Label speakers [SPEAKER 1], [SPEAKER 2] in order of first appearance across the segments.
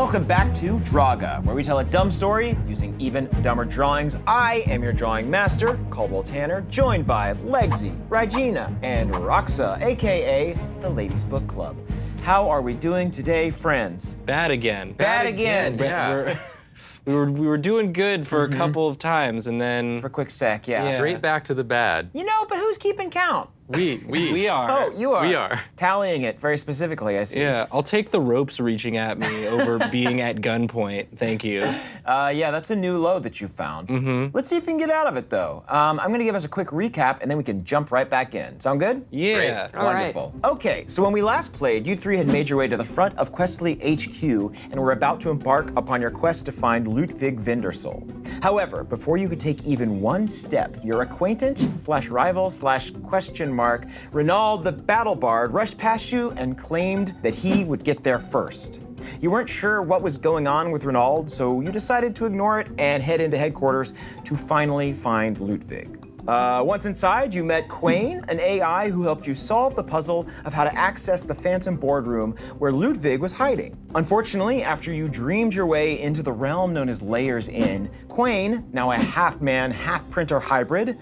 [SPEAKER 1] Welcome back to Drawga, where we tell a dumb story using even dumber drawings. I am your drawing master, Caldwell Tanner, joined by Legsy, Regina, and Roxa, aka the Ladies Book Club. How are we doing today, friends?
[SPEAKER 2] Bad again.
[SPEAKER 1] Bad again.
[SPEAKER 2] Yeah. We were doing good for a couple of times, and then
[SPEAKER 1] For a quick sec, yeah.
[SPEAKER 3] Straight back to the bad.
[SPEAKER 1] You know, but who's keeping count?
[SPEAKER 3] We
[SPEAKER 2] are.
[SPEAKER 1] Oh, you are.
[SPEAKER 3] We are.
[SPEAKER 1] Tallying it very specifically, I see.
[SPEAKER 2] Yeah, I'll take the ropes reaching at me over being at gunpoint. Thank you.
[SPEAKER 1] Yeah, that's a new low that you found. Let's see if we can get out of it, though. I'm going to give us a quick recap, and then we can jump right back in. Sound good?
[SPEAKER 2] Yeah.
[SPEAKER 3] Great.
[SPEAKER 1] Wonderful. Okay, so when we last played, you three had made your way to the front of Questly HQ and were about to embark upon your quest to find Ludwig Vindersoul. However, before you could take even one step, your acquaintance/rival/question mark, Renaud the Battle Bard, rushed past you and claimed that he would get there first. You weren't sure what was going on with Renaud, so you decided to ignore it and head into headquarters to finally find Ludwig. Once inside, you met Quain, an AI who helped you solve the puzzle of how to access the Phantom boardroom where Ludwig was hiding. Unfortunately, after you dreamed your way into the realm known as Layers Inn, Quain, now a half-man, half-printer hybrid,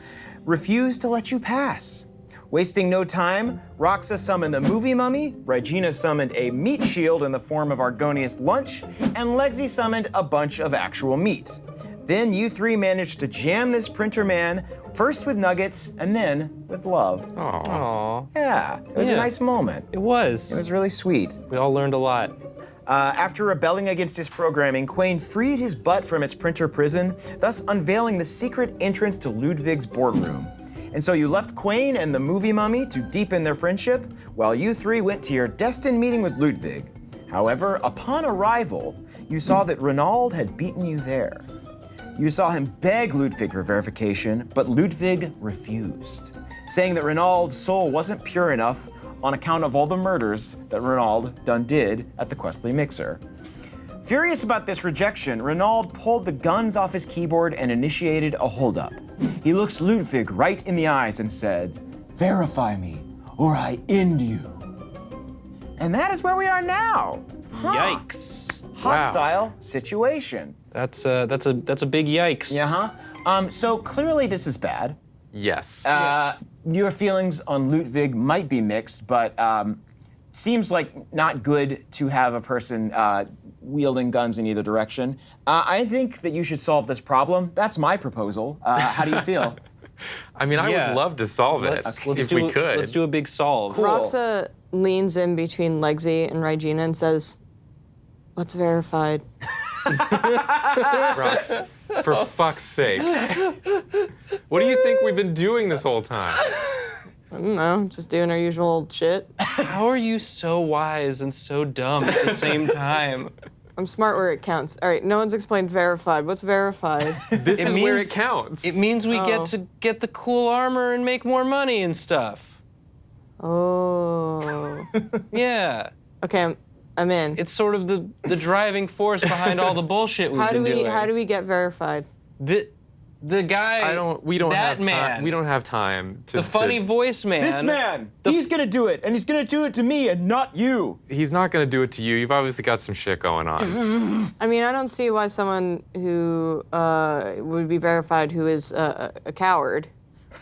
[SPEAKER 1] refused to let you pass. Wasting no time, Roxa summoned the movie mummy, Regina summoned a meat shield in the form of Argonius lunch, and Legsy summoned a bunch of actual meat. Then you three managed to jam this printer man, first with nuggets and then with love.
[SPEAKER 2] Aw.
[SPEAKER 1] Yeah, it was a nice moment.
[SPEAKER 2] It was.
[SPEAKER 1] It was really sweet.
[SPEAKER 2] We all learned a lot.
[SPEAKER 1] After rebelling against his programming, Quain freed his butt from its printer prison, thus unveiling the secret entrance to Ludwig's boardroom. And so you left Quain and the movie mummy to deepen their friendship, while you three went to your destined meeting with Ludwig. However, upon arrival, you saw that Renaud had beaten you there. You saw him beg Ludwig for verification, but Ludwig refused, saying that Renaud's soul wasn't pure enough on account of all the murders that Renaud did at the Questly Mixer. Furious about this rejection, Renaud pulled the guns off his keyboard and initiated a holdup. He looks Ludwig right in the eyes and said, "Verify me, or I end you." And that is where we are now.
[SPEAKER 2] Yikes.
[SPEAKER 1] Hostile situation.
[SPEAKER 2] That's a big yikes.
[SPEAKER 1] So clearly this is bad.
[SPEAKER 3] Yes.
[SPEAKER 1] Your feelings on Ludwig might be mixed, but seems like not good to have a person wielding guns in either direction. I think that you should solve this problem. That's my proposal. How do you feel?
[SPEAKER 3] I mean, I would love to solve it if we could.
[SPEAKER 2] Let's do a big solve.
[SPEAKER 1] Cool.
[SPEAKER 4] Roxa leans in between Legsy and Regina and says, "What's verified?"
[SPEAKER 3] Rox, for fuck's sake. What do you think we've been doing this whole time?
[SPEAKER 4] I don't know, just doing our usual shit.
[SPEAKER 2] How are you so wise and so dumb at the same time?
[SPEAKER 4] I'm smart where it counts. All right, no one's explained verified. What's verified?
[SPEAKER 3] This is where it counts.
[SPEAKER 2] It means we get to get the cool armor and make more money and stuff.
[SPEAKER 4] Oh.
[SPEAKER 2] Yeah.
[SPEAKER 4] Okay, I'm in.
[SPEAKER 2] It's sort of the driving force behind all the bullshit we've been doing.
[SPEAKER 4] How do we get verified?
[SPEAKER 2] The guy.
[SPEAKER 3] We don't
[SPEAKER 2] that
[SPEAKER 3] have time.
[SPEAKER 2] man.
[SPEAKER 3] We don't have time to.
[SPEAKER 2] The funny voice man.
[SPEAKER 1] This man, he's gonna do it, and he's gonna do it to me and not you.
[SPEAKER 3] He's not gonna do it to you. You've obviously got some shit going on.
[SPEAKER 4] I mean, I don't see why someone who would be verified who is a coward.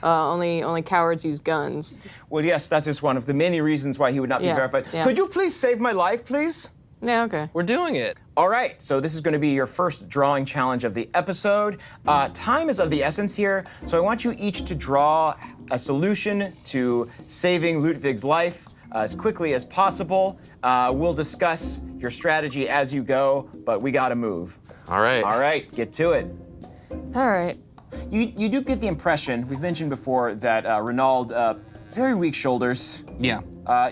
[SPEAKER 4] Only cowards use guns.
[SPEAKER 1] Well, yes, that is one of the many reasons why he would not be verified.
[SPEAKER 4] Yeah.
[SPEAKER 1] Could you please save my life, please?
[SPEAKER 4] Yeah, okay.
[SPEAKER 2] We're doing it.
[SPEAKER 1] All right, so this is going to be your first drawing challenge of the episode. Time is of the essence here, so I want you each to draw a solution to saving Ludwig's life as quickly as possible. We'll discuss your strategy as you go, but we got to move.
[SPEAKER 3] All right.
[SPEAKER 1] All right, get to it.
[SPEAKER 4] All right.
[SPEAKER 1] You do get the impression, we've mentioned before, that Renaud, very weak shoulders.
[SPEAKER 2] Yeah.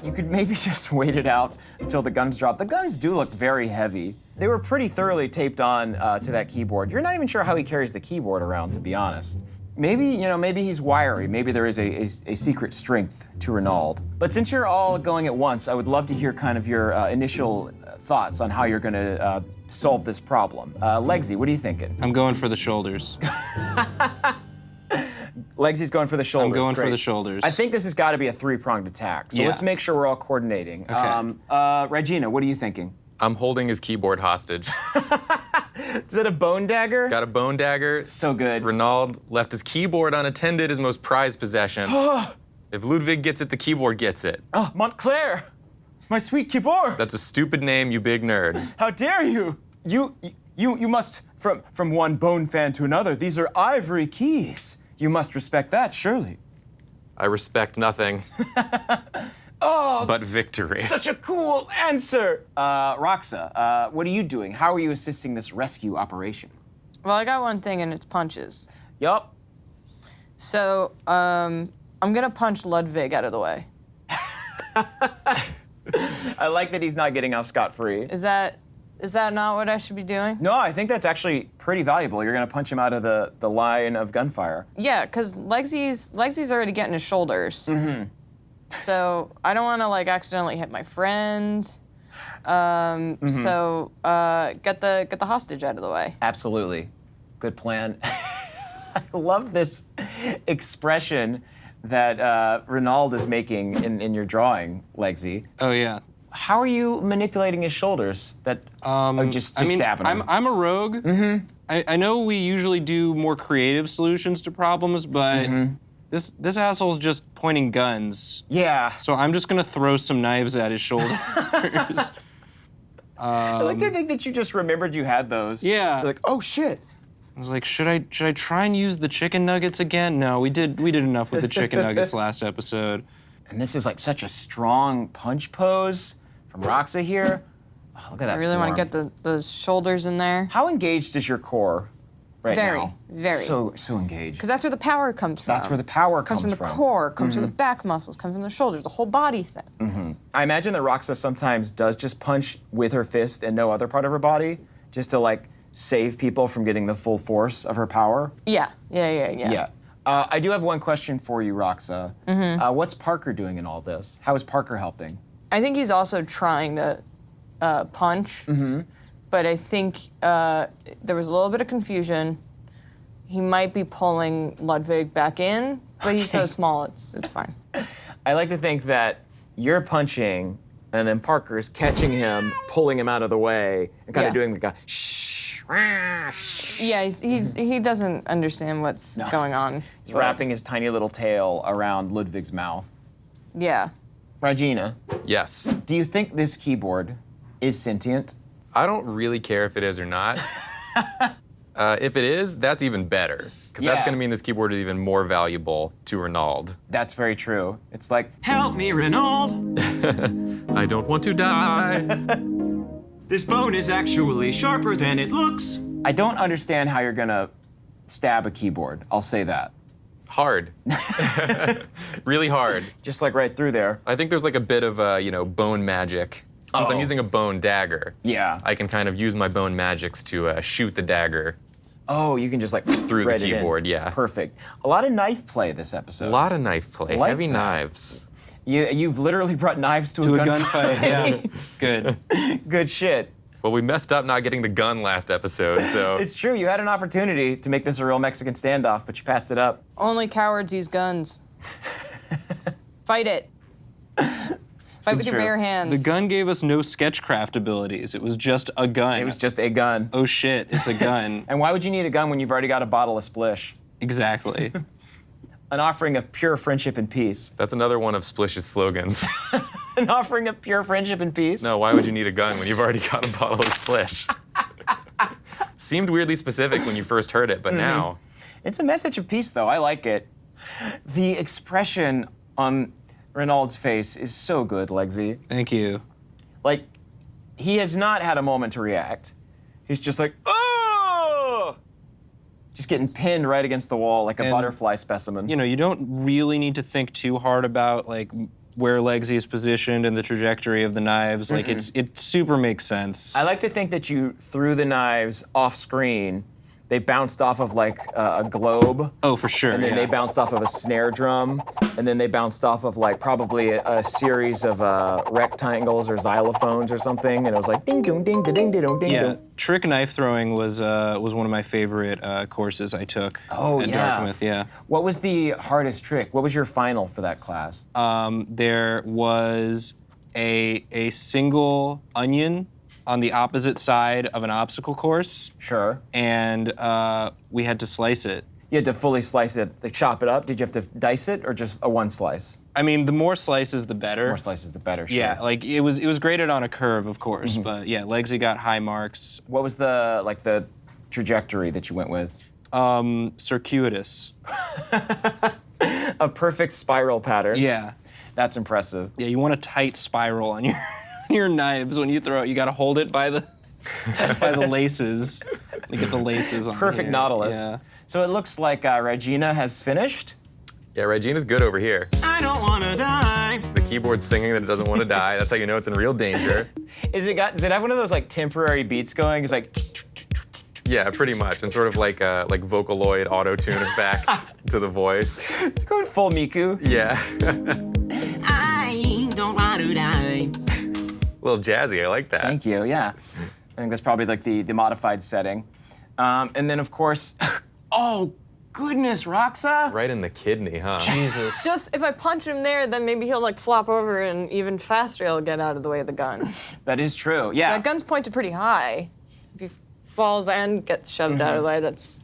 [SPEAKER 1] You could maybe just wait it out until the guns drop. The guns do look very heavy. They were pretty thoroughly taped on to that keyboard. You're not even sure how he carries the keyboard around, to be honest. Maybe, maybe he's wiry. Maybe there is a secret strength to Renaud. But since you're all going at once, I would love to hear kind of your initial thoughts on how you're gonna solve this problem. Legsy, what are you thinking?
[SPEAKER 2] I'm going for the shoulders.
[SPEAKER 1] Legsy's going for the shoulders.
[SPEAKER 2] I'm going
[SPEAKER 1] Great.
[SPEAKER 2] for the shoulders.
[SPEAKER 1] I think this has got to be a three-pronged attack. So let's make sure we're all coordinating.
[SPEAKER 2] Okay.
[SPEAKER 1] Regina, what are you thinking?
[SPEAKER 3] I'm holding his keyboard hostage.
[SPEAKER 1] Is it a bone dagger?
[SPEAKER 3] Got a bone dagger.
[SPEAKER 1] So good.
[SPEAKER 3] Renaud left his keyboard unattended, his most prized possession. If Ludwig gets it, the keyboard gets it.
[SPEAKER 1] Oh, Montclair, my sweet keyboard.
[SPEAKER 3] That's a stupid name, you big nerd.
[SPEAKER 1] How dare you? You must, from one bone fan to another, these are ivory keys. You must respect that, surely.
[SPEAKER 3] I respect nothing
[SPEAKER 1] Oh,
[SPEAKER 3] but victory.
[SPEAKER 1] such a cool answer. Roxa, what are you doing? How are you assisting this rescue operation?
[SPEAKER 4] Well, I got one thing, and it's punches.
[SPEAKER 1] Yup.
[SPEAKER 4] So, I'm gonna punch Ludwig out of the way.
[SPEAKER 1] I like that he's not getting off scot-free.
[SPEAKER 4] Is that not what I should be doing?
[SPEAKER 1] No, I think that's actually pretty valuable. You're gonna punch him out of the line of gunfire.
[SPEAKER 4] Yeah, because Legsy's already getting his shoulders. Mm-hmm. So I don't want to like accidentally hit my friend. So get the hostage out of the way.
[SPEAKER 1] Absolutely. Good plan. I love this expression that Renaud is making in your drawing, Legsy.
[SPEAKER 2] Oh yeah.
[SPEAKER 1] How are you manipulating his shoulders? Just stabbing him?
[SPEAKER 2] I'm a rogue. Mm-hmm. I know we usually do more creative solutions to problems, but this asshole's just pointing guns.
[SPEAKER 1] Yeah.
[SPEAKER 2] So I'm just gonna throw some knives at his shoulders.
[SPEAKER 1] I like to think that you just remembered you had those.
[SPEAKER 2] Yeah.
[SPEAKER 1] You're like, oh shit.
[SPEAKER 2] I was like, should I try and use the chicken nuggets again? No, we did enough with the chicken nuggets last episode.
[SPEAKER 1] And this is like such a strong punch pose from Roxa here. Oh, look at that.
[SPEAKER 4] I really want to
[SPEAKER 1] form.
[SPEAKER 4] get the shoulders in there.
[SPEAKER 1] How engaged is your core right now?
[SPEAKER 4] Very.
[SPEAKER 1] So engaged.
[SPEAKER 4] Because that's where the power comes from.
[SPEAKER 1] That's where the power
[SPEAKER 4] comes
[SPEAKER 1] comes
[SPEAKER 4] from. The core, comes from the back muscles, comes from the shoulders, the whole body thing.
[SPEAKER 1] I imagine that Roxa sometimes does just punch with her fist and no other part of her body, just to like save people from getting the full force of her power.
[SPEAKER 4] Yeah.
[SPEAKER 1] I do have one question for you, Roxa. What's Parker doing in all this? How is Parker helping?
[SPEAKER 4] I think he's also trying to punch, but I think there was a little bit of confusion. He might be pulling Ludwig back in, but he's so small, it's fine.
[SPEAKER 1] I like to think that you're punching, and then Parker's catching him, pulling him out of the way, and kind of doing like a shh, rah, shh.
[SPEAKER 4] Yeah, he doesn't understand what's going on.
[SPEAKER 1] He's wrapping his tiny little tail around Ludwig's mouth.
[SPEAKER 4] Yeah.
[SPEAKER 1] Regina,
[SPEAKER 3] Yes.
[SPEAKER 1] do you think this keyboard is sentient?
[SPEAKER 3] I don't really care if it is or not. If it is, that's even better. Because that's
[SPEAKER 1] Yeah.
[SPEAKER 3] going to mean this keyboard is even more valuable to Renaud.
[SPEAKER 1] That's very true. It's like, help me, Renaud.
[SPEAKER 3] I don't want to die.
[SPEAKER 1] This bone is actually sharper than it looks. I don't understand how you're gonna stab a keyboard. I'll say that.
[SPEAKER 3] Hard. Really hard.
[SPEAKER 1] Just like right through there.
[SPEAKER 3] I think there's like a bit of, bone magic. Since I'm
[SPEAKER 1] Uh-oh.
[SPEAKER 3] using a bone dagger,
[SPEAKER 1] Yeah.
[SPEAKER 3] I can kind of use my bone magics to shoot the dagger.
[SPEAKER 1] Oh, you can just like
[SPEAKER 3] Through the
[SPEAKER 1] thread it in.
[SPEAKER 3] keyboard, yeah.
[SPEAKER 1] Perfect. A lot of knife play this
[SPEAKER 3] A
[SPEAKER 1] episode.
[SPEAKER 3] lot of knife play,
[SPEAKER 1] Like
[SPEAKER 3] heavy
[SPEAKER 1] that.
[SPEAKER 3] knives.
[SPEAKER 1] You've literally brought knives to
[SPEAKER 2] To
[SPEAKER 1] a
[SPEAKER 2] a gunfight, yeah. Good.
[SPEAKER 1] Good shit.
[SPEAKER 3] Well, we messed up not getting the gun last episode, so
[SPEAKER 1] It's true. You had an opportunity to make this a real Mexican standoff, but you passed it up.
[SPEAKER 4] Only cowards use guns. Fight it. Fight with your
[SPEAKER 1] true.
[SPEAKER 4] bare hands.
[SPEAKER 2] The gun gave us no sketchcraft abilities. It was just a gun.
[SPEAKER 1] It was just a gun.
[SPEAKER 2] Oh shit, it's a gun.
[SPEAKER 1] And why would you need a gun when you've already got a bottle of Splish?
[SPEAKER 2] Exactly.
[SPEAKER 1] An offering of pure friendship and peace.
[SPEAKER 3] that's another one of Splish's slogans.
[SPEAKER 1] An offering of pure friendship and peace?
[SPEAKER 3] No, why would you need a gun when you've already got a bottle of Splish? Seemed weirdly specific when you first heard it, but now.
[SPEAKER 1] It's a message of peace, though. I like it. The expression on Renaud's face is so good, Legsy.
[SPEAKER 2] Thank you.
[SPEAKER 1] Like, he has not had a moment to react. He's just like, oh! Just getting pinned right against the wall like a
[SPEAKER 2] And,
[SPEAKER 1] butterfly specimen.
[SPEAKER 2] You know, you don't really need to think too hard about like where Legsy is positioned and the trajectory of the knives. Like it super makes sense.
[SPEAKER 1] I like to think that you threw the knives off screen. They bounced off of like a globe.
[SPEAKER 2] Oh, for sure.
[SPEAKER 1] And then they bounced off of a snare drum, and then they bounced off of like probably a series of rectangles or xylophones or something, and it was like ding dong ding da ding da dong ding
[SPEAKER 2] Yeah,
[SPEAKER 1] dong.
[SPEAKER 2] trick knife throwing was one of my favorite courses I took
[SPEAKER 1] Oh,
[SPEAKER 2] at
[SPEAKER 1] yeah.
[SPEAKER 2] Dartmouth. Yeah.
[SPEAKER 1] What was the hardest trick? What was your final for that class?
[SPEAKER 2] There was a single onion on the opposite side of an obstacle course,
[SPEAKER 1] Sure.
[SPEAKER 2] and we had to slice it.
[SPEAKER 1] You had to fully slice it, like chop it up. Did you have to dice it or just a one slice?
[SPEAKER 2] I mean, the more slices, the better.
[SPEAKER 1] More slices, the better. Sure.
[SPEAKER 2] Yeah, like it was graded on a curve, of course, but yeah, Legsy got high marks.
[SPEAKER 1] What was the trajectory that you went with?
[SPEAKER 2] Circuitous.
[SPEAKER 1] A perfect spiral pattern.
[SPEAKER 2] Yeah.
[SPEAKER 1] That's impressive.
[SPEAKER 2] Yeah, you want a tight spiral on your knives when you throw it. You got to hold it by the by the laces. You get the laces on.
[SPEAKER 1] Perfect
[SPEAKER 2] here.
[SPEAKER 1] Nautilus.
[SPEAKER 2] Yeah.
[SPEAKER 1] So it looks like Regina has finished.
[SPEAKER 3] Yeah, Regina's good over here.
[SPEAKER 1] I don't want to die.
[SPEAKER 3] The keyboard's singing that it doesn't want to die. That's how you know it's in real danger.
[SPEAKER 1] Does it have one of those like temporary beats going? It's like.
[SPEAKER 3] Yeah, pretty much, and sort of like a Vocaloid auto-tune effect to the voice.
[SPEAKER 1] It's going full Miku.
[SPEAKER 3] Yeah.
[SPEAKER 1] I don't want to die.
[SPEAKER 3] A little jazzy, I like that.
[SPEAKER 1] Thank you, yeah. I think that's probably like the modified setting. And then of course, oh goodness, Roxa.
[SPEAKER 3] Right in the kidney, huh?
[SPEAKER 2] Jesus.
[SPEAKER 4] Just if I punch him there, then maybe he'll like flop over and even faster he'll get out of the way of the gun.
[SPEAKER 1] That is true, yeah.
[SPEAKER 4] That gun's pointed pretty high. If he falls and gets shoved out of the way, that's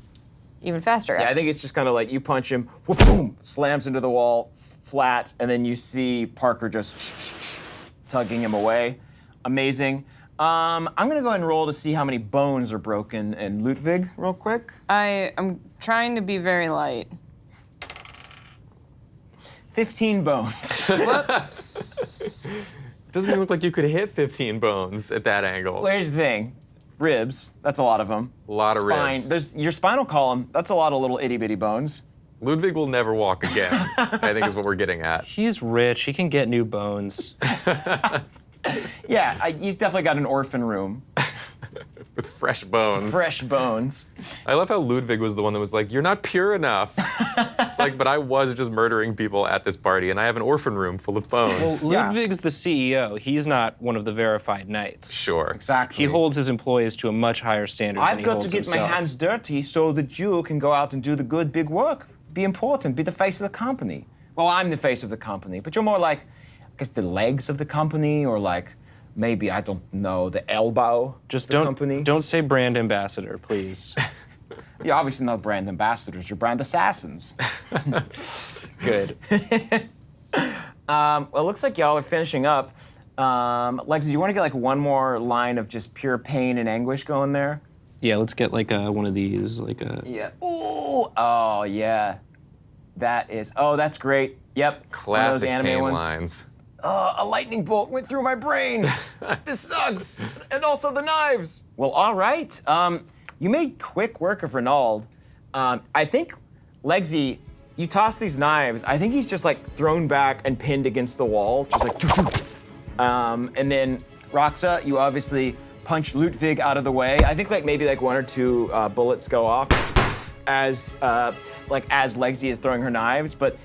[SPEAKER 4] even faster.
[SPEAKER 1] Yeah, I think it's just kind of like you punch him, whoop, boom, slams into the wall, flat, and then you see Parker just tugging him away. Amazing. I'm gonna go ahead and roll to see how many bones are broken in Ludwig real quick.
[SPEAKER 4] I'm trying to be very light.
[SPEAKER 1] 15 bones.
[SPEAKER 4] Whoops.
[SPEAKER 3] Doesn't even look like you could hit 15 bones at that angle.
[SPEAKER 1] Here's the thing. Ribs, that's a lot of them.
[SPEAKER 3] A lot of
[SPEAKER 1] Spine,
[SPEAKER 3] ribs.
[SPEAKER 1] there's your spinal column, that's a lot of little itty bitty bones.
[SPEAKER 3] Ludwig will never walk again, I think is what we're getting at.
[SPEAKER 2] He's rich. He can get new bones.
[SPEAKER 1] Yeah, he's definitely got an orphan room.
[SPEAKER 3] With fresh bones.
[SPEAKER 1] Fresh bones.
[SPEAKER 3] I love how Ludwig was the one that was like, you're not pure enough. It's like, but I was just murdering people at this party, and I have an orphan room full of bones.
[SPEAKER 2] Well,
[SPEAKER 1] Yeah.
[SPEAKER 2] Ludwig's the CEO. He's not one of the verified knights.
[SPEAKER 3] Sure.
[SPEAKER 1] Exactly.
[SPEAKER 2] He holds his employees to a much higher standard than
[SPEAKER 1] I've
[SPEAKER 2] he
[SPEAKER 1] got to
[SPEAKER 2] holds
[SPEAKER 1] get my
[SPEAKER 2] himself.
[SPEAKER 1] hands dirty so that you can go out and do the good big work. Be important, be the face of the company. Well, I'm the face of the company, but you're more like, I guess, the legs of the company, or like, maybe, I don't know, the elbow
[SPEAKER 2] Just
[SPEAKER 1] of the
[SPEAKER 2] don't
[SPEAKER 1] company.
[SPEAKER 2] don't say brand ambassador, please.
[SPEAKER 1] You're obviously not brand ambassadors, you're brand assassins.
[SPEAKER 2] Good.
[SPEAKER 1] Well, it looks like y'all are finishing up. Lex, do you want to get like one more line of just pure pain and anguish going there?
[SPEAKER 2] Yeah, let's get like one of these, like a.
[SPEAKER 1] Yeah. Ooh. Oh, yeah. That is. Oh, that's great. Yep. One of those
[SPEAKER 3] Classic
[SPEAKER 1] anime
[SPEAKER 3] pain
[SPEAKER 1] ones.
[SPEAKER 3] lines.
[SPEAKER 1] A lightning bolt went through my brain. This sucks. And also the knives. Well, all right. You made quick work of Renaud. I think, Legsy, you toss these knives. I think he's just like thrown back and pinned against the wall, just like. And then Roxa, you obviously punch Ludwig out of the way. I think like maybe like one or two bullets go off as Legsy is throwing her knives, but.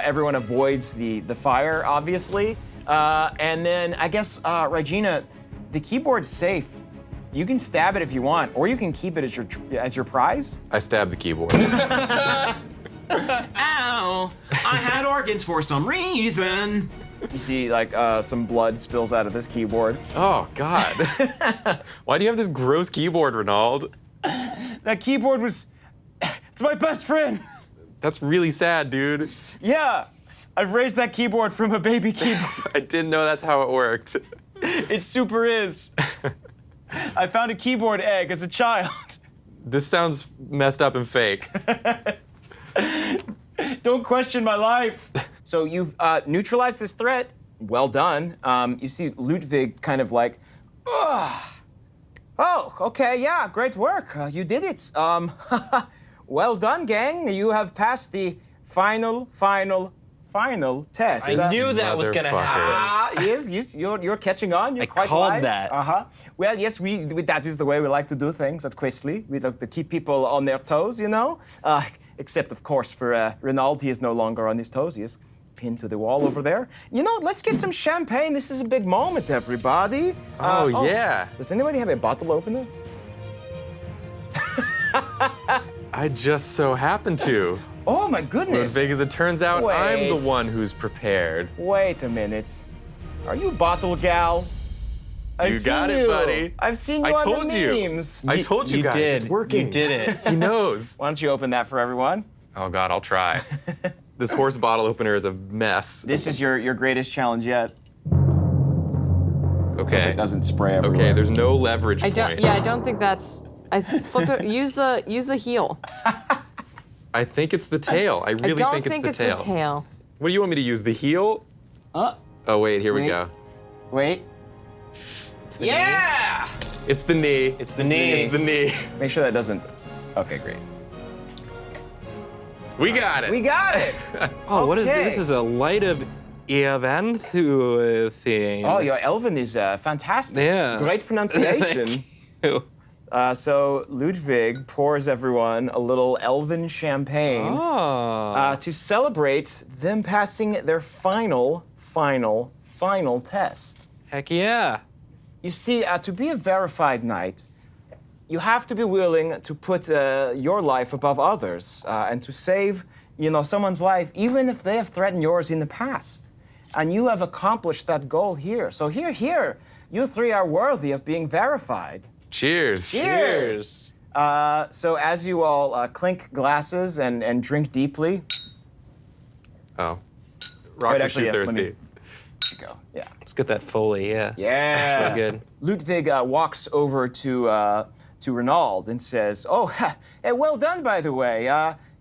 [SPEAKER 1] Everyone avoids the fire, obviously. And then I guess, Regina, the keyboard's safe. You can stab it if you want, or you can keep it as your prize.
[SPEAKER 3] I stabbed the keyboard.
[SPEAKER 1] Ow! I had organs for some reason. You see, like, some blood spills out of this keyboard.
[SPEAKER 3] Oh, God. Why do you have this gross keyboard, Renaud?
[SPEAKER 1] That keyboard was... It's my best friend.
[SPEAKER 3] That's really sad, dude.
[SPEAKER 1] Yeah, I've raised that keyboard from a baby keyboard.
[SPEAKER 3] I didn't know that's how it worked.
[SPEAKER 1] It super is. I found a keyboard egg as a child.
[SPEAKER 3] This sounds messed up and fake.
[SPEAKER 1] Don't question my life. So you've neutralized this threat. Well done. You see Ludwig kind of like, ugh. Oh, okay, yeah, great work. You did it. Well done, gang. You have passed the final test.
[SPEAKER 2] I knew that was gonna happen.
[SPEAKER 1] Yes, you're catching on. You're
[SPEAKER 2] I
[SPEAKER 1] quite
[SPEAKER 2] called
[SPEAKER 1] wise.
[SPEAKER 2] that.
[SPEAKER 1] Well, yes, that is the way we like to do things at Questly. We like to keep people on their toes, you know. Except, of course, for Renaud, he is no longer on his toes. He is pinned to the wall over there. You know, let's get some champagne. This is a big moment, everybody.
[SPEAKER 3] Yeah.
[SPEAKER 1] Does anybody have a bottle opener?
[SPEAKER 3] I just so happen to.
[SPEAKER 1] Oh my goodness.
[SPEAKER 3] Ludwig, as it turns out, I'm
[SPEAKER 1] Wait.
[SPEAKER 3] the one who's prepared.
[SPEAKER 1] Wait a minute. Are you bottle gal? I've
[SPEAKER 3] You got
[SPEAKER 1] seen
[SPEAKER 3] it,
[SPEAKER 1] you.
[SPEAKER 3] buddy.
[SPEAKER 1] I've seen you
[SPEAKER 3] I
[SPEAKER 1] on
[SPEAKER 3] told
[SPEAKER 1] the
[SPEAKER 3] you.
[SPEAKER 1] memes.
[SPEAKER 3] I told you guys.
[SPEAKER 2] did.
[SPEAKER 3] It's working.
[SPEAKER 2] You did it.
[SPEAKER 3] He knows.
[SPEAKER 1] Why don't you open that for everyone?
[SPEAKER 3] Oh God, I'll try. This horse bottle opener is a mess.
[SPEAKER 1] This is your greatest challenge yet.
[SPEAKER 3] Okay.
[SPEAKER 1] It doesn't spray everywhere.
[SPEAKER 3] Okay, there's no leverage
[SPEAKER 4] I
[SPEAKER 3] point.
[SPEAKER 4] don't. Yeah, I don't think that's. Flip it. Use the heel.
[SPEAKER 3] I think it's the tail. I really
[SPEAKER 4] I don't
[SPEAKER 3] think
[SPEAKER 4] think
[SPEAKER 3] it's the tail. What do you want me to use? The heel? Oh wait, here we
[SPEAKER 1] Wait.
[SPEAKER 3] go.
[SPEAKER 1] Wait. Yeah!
[SPEAKER 3] It's the knee.
[SPEAKER 2] It's the knee.
[SPEAKER 3] It's the knee.
[SPEAKER 1] Make sure that doesn't. Okay, great.
[SPEAKER 3] We got it.
[SPEAKER 1] We got it!
[SPEAKER 2] Oh, what is
[SPEAKER 1] Okay.
[SPEAKER 2] this? This is a light of Eventhu thing.
[SPEAKER 1] Oh, your Elven is fantastic.
[SPEAKER 2] Yeah.
[SPEAKER 1] Great pronunciation.
[SPEAKER 2] Ew.
[SPEAKER 1] So Ludwig pours everyone a little Elven champagne
[SPEAKER 2] Oh.
[SPEAKER 1] to celebrate them passing their final test.
[SPEAKER 2] Heck yeah.
[SPEAKER 1] You see, to be a verified knight, you have to be willing to put your life above others and to save, someone's life, even if they have threatened yours in the past. And you have accomplished that goal here. So here, you three are worthy of being verified.
[SPEAKER 3] Cheers.
[SPEAKER 1] Cheers! So as you all clink glasses and drink deeply,
[SPEAKER 3] Oh. Rock's
[SPEAKER 1] actually,
[SPEAKER 3] too
[SPEAKER 1] yeah, let
[SPEAKER 3] thirsty.
[SPEAKER 1] me- go. Yeah.
[SPEAKER 2] Let's get that Foley, yeah.
[SPEAKER 1] Yeah.
[SPEAKER 2] Real good.
[SPEAKER 1] Ludwig walks over to Renaud and says, "Oh, well done, by the way.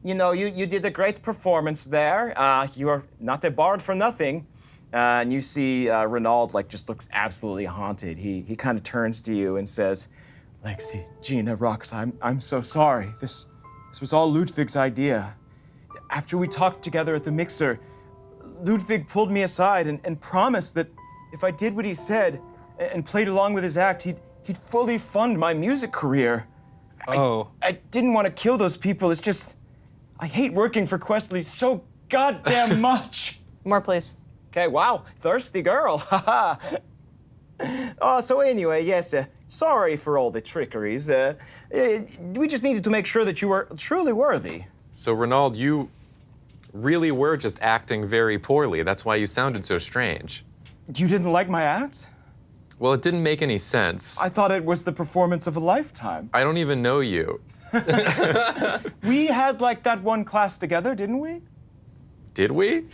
[SPEAKER 1] You did a great performance there. You are not a bard for nothing." And you see Renaud just looks absolutely haunted. He kind of turns to you and says, "Lexi, Gina, Rox, I'm so sorry. This was all Ludwig's idea. After we talked together at the mixer, Ludwig pulled me aside and promised that if I did what he said and played along with his act, he'd fully fund my music career.
[SPEAKER 2] Oh.
[SPEAKER 1] I didn't want to kill those people. It's just, I hate working for Questley so goddamn much."
[SPEAKER 4] More, please.
[SPEAKER 1] Okay, wow, thirsty girl, haha. So anyway, yes, sorry for all the trickeries. We just needed to make sure that you were truly worthy.
[SPEAKER 3] So Renaud, you really were just acting very poorly. That's why you sounded so strange.
[SPEAKER 1] You didn't like my act?
[SPEAKER 3] Well, it didn't make any sense.
[SPEAKER 1] I thought it was the performance of a lifetime.
[SPEAKER 3] I don't even know you.
[SPEAKER 1] We had that one class together, didn't we?
[SPEAKER 3] Did we?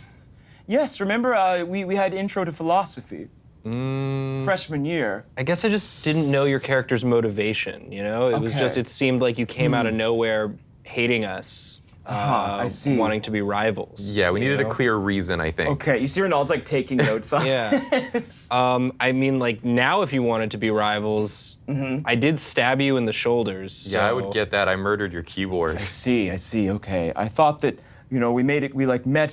[SPEAKER 1] Yes, remember we had intro to philosophy. Freshman year.
[SPEAKER 2] I guess I just didn't know your character's motivation, It was
[SPEAKER 1] Okay.
[SPEAKER 2] just, it seemed like you came out of nowhere hating us.
[SPEAKER 1] I see.
[SPEAKER 2] Wanting to be rivals.
[SPEAKER 3] Yeah, we needed a clear reason, I think.
[SPEAKER 1] Okay, you see Renaud's taking notes on
[SPEAKER 2] Yeah.
[SPEAKER 1] this.
[SPEAKER 2] I mean, now if you wanted to be rivals, I did stab you in the shoulders.
[SPEAKER 3] Yeah, I
[SPEAKER 2] so-
[SPEAKER 3] would get that. I murdered your keyboard.
[SPEAKER 1] I see, okay. I thought that, we met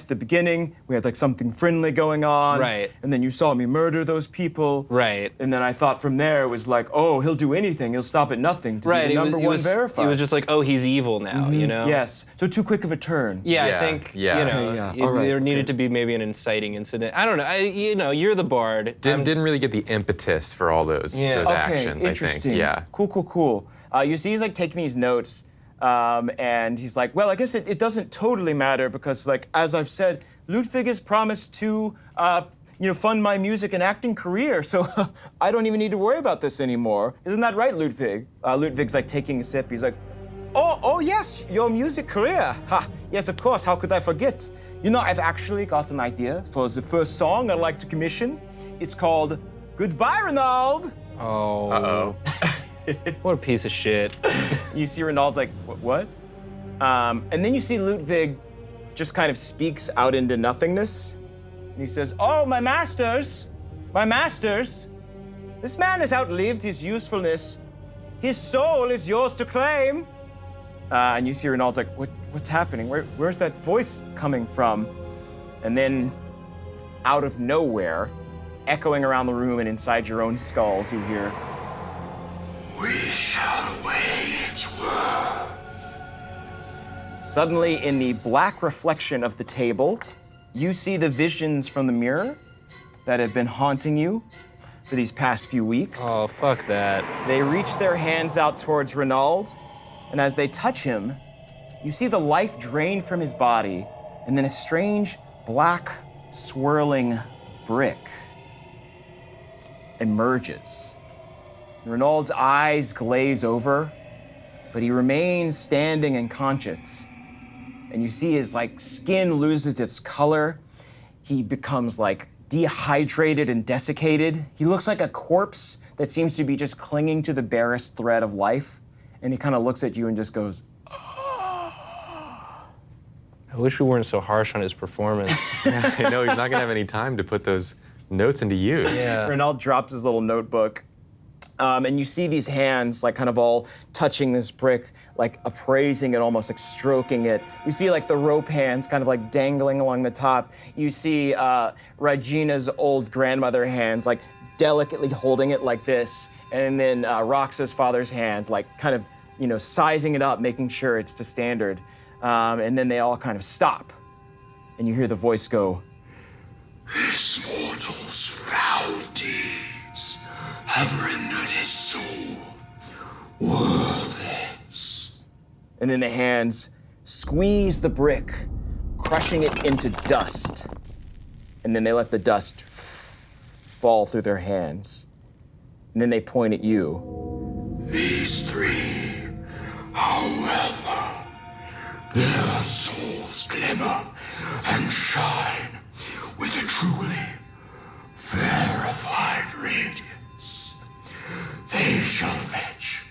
[SPEAKER 1] at the beginning, we had something friendly going on.
[SPEAKER 2] Right.
[SPEAKER 1] And then you saw me murder those people.
[SPEAKER 2] Right.
[SPEAKER 1] And then I thought from there it was oh, he'll do anything, he'll stop at nothing to
[SPEAKER 2] Right.
[SPEAKER 1] be the number one verified.
[SPEAKER 2] It was just oh, he's evil now,
[SPEAKER 1] Yes, so too quick of a turn.
[SPEAKER 2] Yeah,
[SPEAKER 3] Yeah,
[SPEAKER 2] I think,
[SPEAKER 3] yeah.
[SPEAKER 1] Okay, yeah. All right,
[SPEAKER 2] there needed to be maybe an inciting incident. I don't know. You're the bard.
[SPEAKER 3] Didn't really get the impetus for all those
[SPEAKER 2] Yeah.
[SPEAKER 1] Okay,
[SPEAKER 3] actions,
[SPEAKER 1] interesting.
[SPEAKER 3] I think. Yeah.
[SPEAKER 1] Cool. You see he's taking these notes, and he's well, I guess it doesn't totally matter because as I've said, Ludwig has promised to fund my music and acting career, so I don't even need to worry about this anymore. Isn't that right, Ludwig? Ludwig's taking a sip. He's oh yes, your music career. Ha, yes, of course, how could I forget? I've actually got an idea for the first song I'd like to commission. It's called Goodbye, Renaud.
[SPEAKER 2] Oh.
[SPEAKER 3] Uh-oh.
[SPEAKER 2] What a piece of shit.
[SPEAKER 1] You see Renaud's what? And then you see Ludwig just kind of speaks out into nothingness. And he says, "Oh, my masters, this man has outlived his usefulness. His soul is yours to claim." And you see Renaud's what's happening? Where's that voice coming from? And then out of nowhere, echoing around the room and inside your own skulls, you hear,
[SPEAKER 5] "We shall weigh its worth."
[SPEAKER 1] Suddenly, in the black reflection of the table, you see the visions from the mirror that have been haunting you for these past few weeks.
[SPEAKER 2] Oh, fuck that.
[SPEAKER 1] They reach their hands out towards Renaud, and as they touch him, you see the life drain from his body, and then a strange, black, swirling brick emerges Renaud's eyes glaze over, but he remains standing and conscious. And you see his skin loses its color. He becomes dehydrated and desiccated. He looks like a corpse that seems to be just clinging to the barest thread of life. And he kind of looks at you and just goes,
[SPEAKER 2] I wish we weren't so harsh on his performance.
[SPEAKER 3] I know he's not gonna have any time to put those notes into use.
[SPEAKER 2] Yeah.
[SPEAKER 1] Renaud drops his little notebook. And you see these hands kind of all touching this brick, appraising it, almost stroking it. You see the rope hands kind of dangling along the top. You see Regina's old grandmother hands delicately holding it like this. And then Roxa's father's hand kind of, sizing it up, making sure it's to standard. And then they all kind of stop. And you hear the voice go,
[SPEAKER 5] This mortal's foul deeds have rendered his soul worthless.
[SPEAKER 1] and then the hands squeeze the brick, crushing it into dust. And then they let the dust fall through their hands. And then they point at you.
[SPEAKER 5] These three, however, their souls glimmer and shine with a truly verified radiance. They shall fetch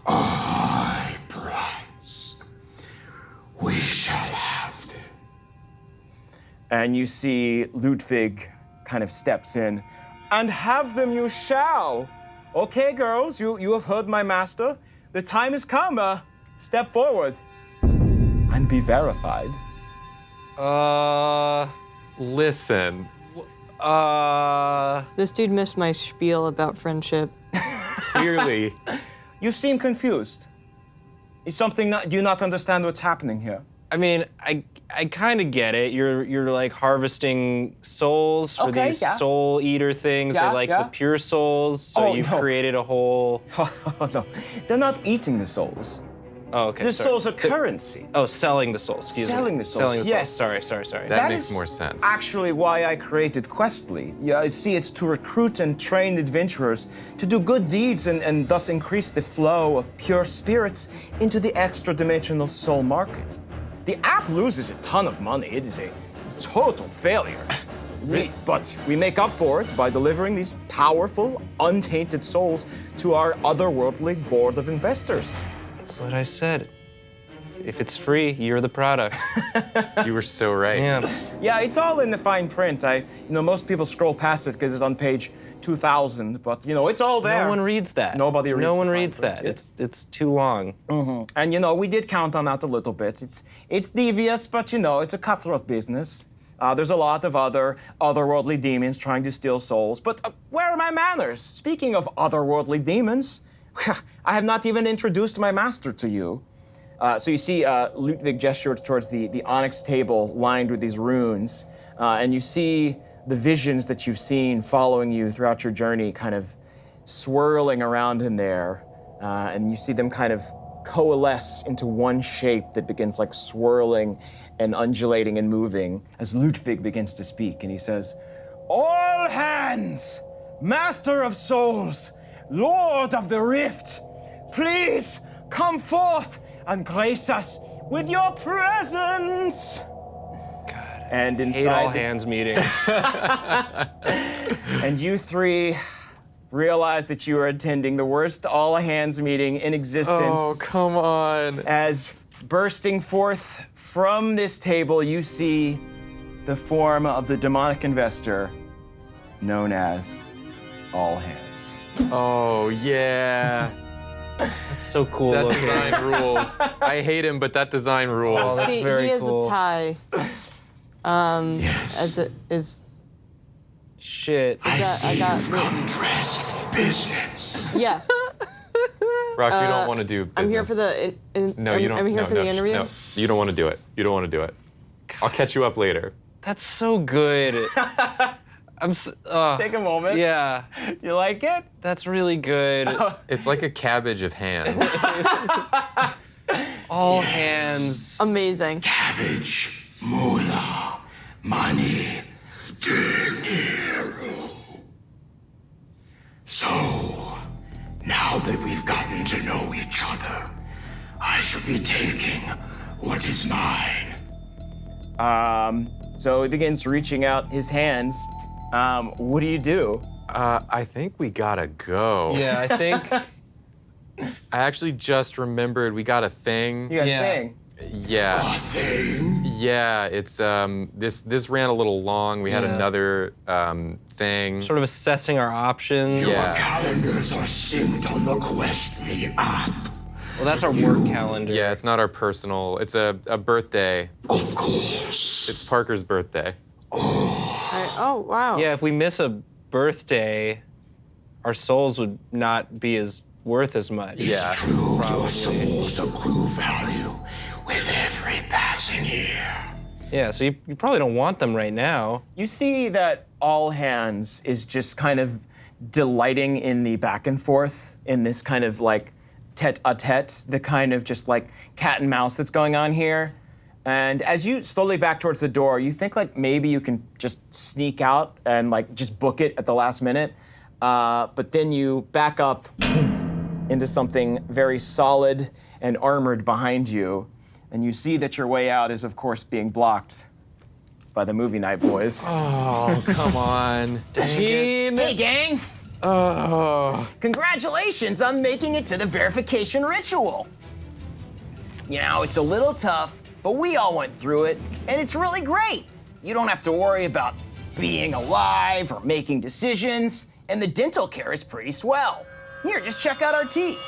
[SPEAKER 5] a high price. We shall have them.
[SPEAKER 1] And you see Ludwig kind of steps in. And have them you shall. Okay, girls, you have heard my master. The time has come. Step forward and be verified.
[SPEAKER 3] Listen,
[SPEAKER 4] This dude missed my spiel about friendship.
[SPEAKER 3] clearly,
[SPEAKER 1] You seem confused. Is something do you not understand what's happening here?
[SPEAKER 2] I mean, I kind of get it. You're like harvesting souls for
[SPEAKER 1] Okay,
[SPEAKER 2] these
[SPEAKER 1] yeah.
[SPEAKER 2] soul eater things.
[SPEAKER 1] Yeah,
[SPEAKER 2] They're like
[SPEAKER 1] yeah.
[SPEAKER 2] the pure souls. So
[SPEAKER 1] Oh,
[SPEAKER 2] you've
[SPEAKER 1] no.
[SPEAKER 2] created a whole.
[SPEAKER 1] Oh, no. They're not eating the souls.
[SPEAKER 2] Oh, okay.
[SPEAKER 1] The
[SPEAKER 2] sorry.
[SPEAKER 1] souls are currency.
[SPEAKER 2] Oh, selling the souls. Excuse me.
[SPEAKER 1] Selling the souls,
[SPEAKER 2] Selling the
[SPEAKER 1] yes.
[SPEAKER 2] souls. Sorry.
[SPEAKER 3] that makes
[SPEAKER 1] is
[SPEAKER 3] more sense.
[SPEAKER 1] Actually, why I created Questly. Yeah, I see it's to recruit and train adventurers to do good deeds and thus increase the flow of pure spirits into the extra-dimensional soul market. The app loses a ton of money. It is a total failure. But we make up for it by delivering these powerful, untainted souls to our otherworldly board of investors.
[SPEAKER 2] That's what I said. If it's free, you're the product.
[SPEAKER 3] You were so right.
[SPEAKER 2] Yeah.
[SPEAKER 1] Yeah, it's all in the fine print. Most people scroll past it because it's on page 2000, but it's all there.
[SPEAKER 2] No one reads that.
[SPEAKER 1] Nobody reads
[SPEAKER 2] No
[SPEAKER 1] the
[SPEAKER 2] one
[SPEAKER 1] fine
[SPEAKER 2] reads
[SPEAKER 1] print,
[SPEAKER 2] that.
[SPEAKER 1] yeah.
[SPEAKER 2] It's too long.
[SPEAKER 1] And we did count on that a little bit. It's devious, but it's a cutthroat business. There's a lot of otherworldly demons trying to steal souls. But where are my manners? Speaking of otherworldly demons, I have not even introduced my master to you. So you see Ludwig gestured towards the onyx table lined with these runes, and you see the visions that you've seen following you throughout your journey kind of swirling around in there, and you see them kind of coalesce into one shape that begins swirling and undulating and moving as Ludwig begins to speak, and he says, "All hands, master of souls, lord of the rift, please come forth and grace us with your presence."
[SPEAKER 2] God.
[SPEAKER 1] And
[SPEAKER 2] Hate all
[SPEAKER 1] inside,
[SPEAKER 2] hands meetings.
[SPEAKER 1] and you three realize that you are attending the worst all hands meeting in existence.
[SPEAKER 3] Oh, come on.
[SPEAKER 1] As bursting forth from this table, you see the form of the demonic investor known as All Hands.
[SPEAKER 3] Oh, yeah.
[SPEAKER 2] It's so cool
[SPEAKER 3] That
[SPEAKER 2] looking.
[SPEAKER 3] design rules. I hate him, but that design rules.
[SPEAKER 2] Oh, that's
[SPEAKER 4] See,
[SPEAKER 2] very
[SPEAKER 4] he has
[SPEAKER 2] cool.
[SPEAKER 4] a tie.
[SPEAKER 5] Yes.
[SPEAKER 4] As it is.
[SPEAKER 2] Shit.
[SPEAKER 5] I
[SPEAKER 4] that- I
[SPEAKER 5] see
[SPEAKER 4] got-
[SPEAKER 5] you've come dressed for business.
[SPEAKER 4] Yeah.
[SPEAKER 3] Rox, you don't want to do business.
[SPEAKER 4] I'm here for the.
[SPEAKER 3] No, you don't.
[SPEAKER 4] I'm here
[SPEAKER 3] no,
[SPEAKER 4] for
[SPEAKER 3] no,
[SPEAKER 4] the interview.
[SPEAKER 3] No, you don't want to do it. You don't want to do it. I'll catch you up later.
[SPEAKER 2] That's so good.
[SPEAKER 1] Take a moment.
[SPEAKER 2] Yeah,
[SPEAKER 1] You like it?
[SPEAKER 2] that's really good.
[SPEAKER 3] It's like a cabbage of hands.
[SPEAKER 2] All hands.
[SPEAKER 4] Amazing.
[SPEAKER 5] Cabbage, moolah, money, dinero. So, begin to know each other, I shall be taking what is mine.
[SPEAKER 1] So he begins reaching out his hands. What do you do?
[SPEAKER 3] I think we gotta go.
[SPEAKER 2] Yeah, I think.
[SPEAKER 3] I actually just remembered we got a thing.
[SPEAKER 1] You got
[SPEAKER 2] Yeah.
[SPEAKER 1] a thing.
[SPEAKER 3] Yeah.
[SPEAKER 5] A thing?
[SPEAKER 3] Yeah, it's this ran a little long. We had
[SPEAKER 2] Yeah.
[SPEAKER 3] another thing.
[SPEAKER 2] Sort of assessing our options.
[SPEAKER 5] Your
[SPEAKER 3] Yeah.
[SPEAKER 5] calendars are synced on the Questly app.
[SPEAKER 2] Well, that's our work calendar.
[SPEAKER 3] Yeah, it's not our personal. It's a birthday.
[SPEAKER 5] Of course.
[SPEAKER 3] It's Parker's birthday.
[SPEAKER 4] Oh, wow.
[SPEAKER 2] Yeah, if we miss a birthday, our souls would not be as worth as much.
[SPEAKER 3] Yeah.
[SPEAKER 5] It's true,
[SPEAKER 2] probably.
[SPEAKER 5] your souls accrue value with every passing year.
[SPEAKER 2] Yeah, so you probably don't want them right now.
[SPEAKER 1] You see that all hands is just kind of delighting in the back and forth in this kind of like tete-a-tete, the kind of just like cat and mouse that's going on here. And as you slowly back towards the door, you think like maybe you can just sneak out and like just book it at the last minute. But then you back up into something very solid and armored behind you. And you see that your way out is, of course, being blocked by the movie night boys.
[SPEAKER 3] Oh, come on.
[SPEAKER 1] Gene! Hey, gang!
[SPEAKER 3] Oh.
[SPEAKER 1] Congratulations on making it to the verification ritual. You know, it's a little tough, but we all went through it, and it's really great. You don't have to worry about being alive or making decisions, and the dental care is pretty swell. Here, just check out our teeth.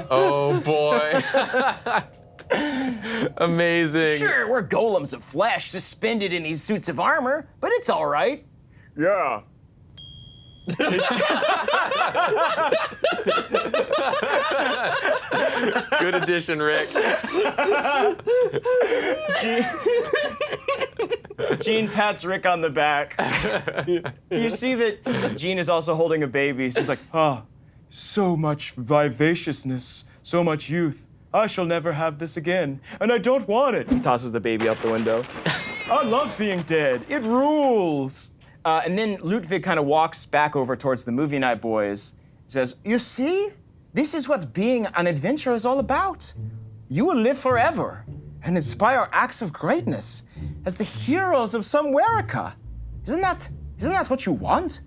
[SPEAKER 3] Oh boy. Amazing.
[SPEAKER 1] Sure, we're golems of flesh suspended in these suits of armor, but it's all right. Yeah.
[SPEAKER 3] Good addition, Rick.
[SPEAKER 1] Gene pats Rick on the back. You see that Gene is also holding a baby. She's like, so much vivaciousness, so much youth. I shall never have this again, and I don't want it. He tosses the baby out the window. I love being dead. It rules. And then Ludwig kind of walks back over towards the movie night boys. Says, you see? This is what being an adventurer is all about. You will live forever and inspire acts of greatness as the heroes of some Werica. Isn't that what you want?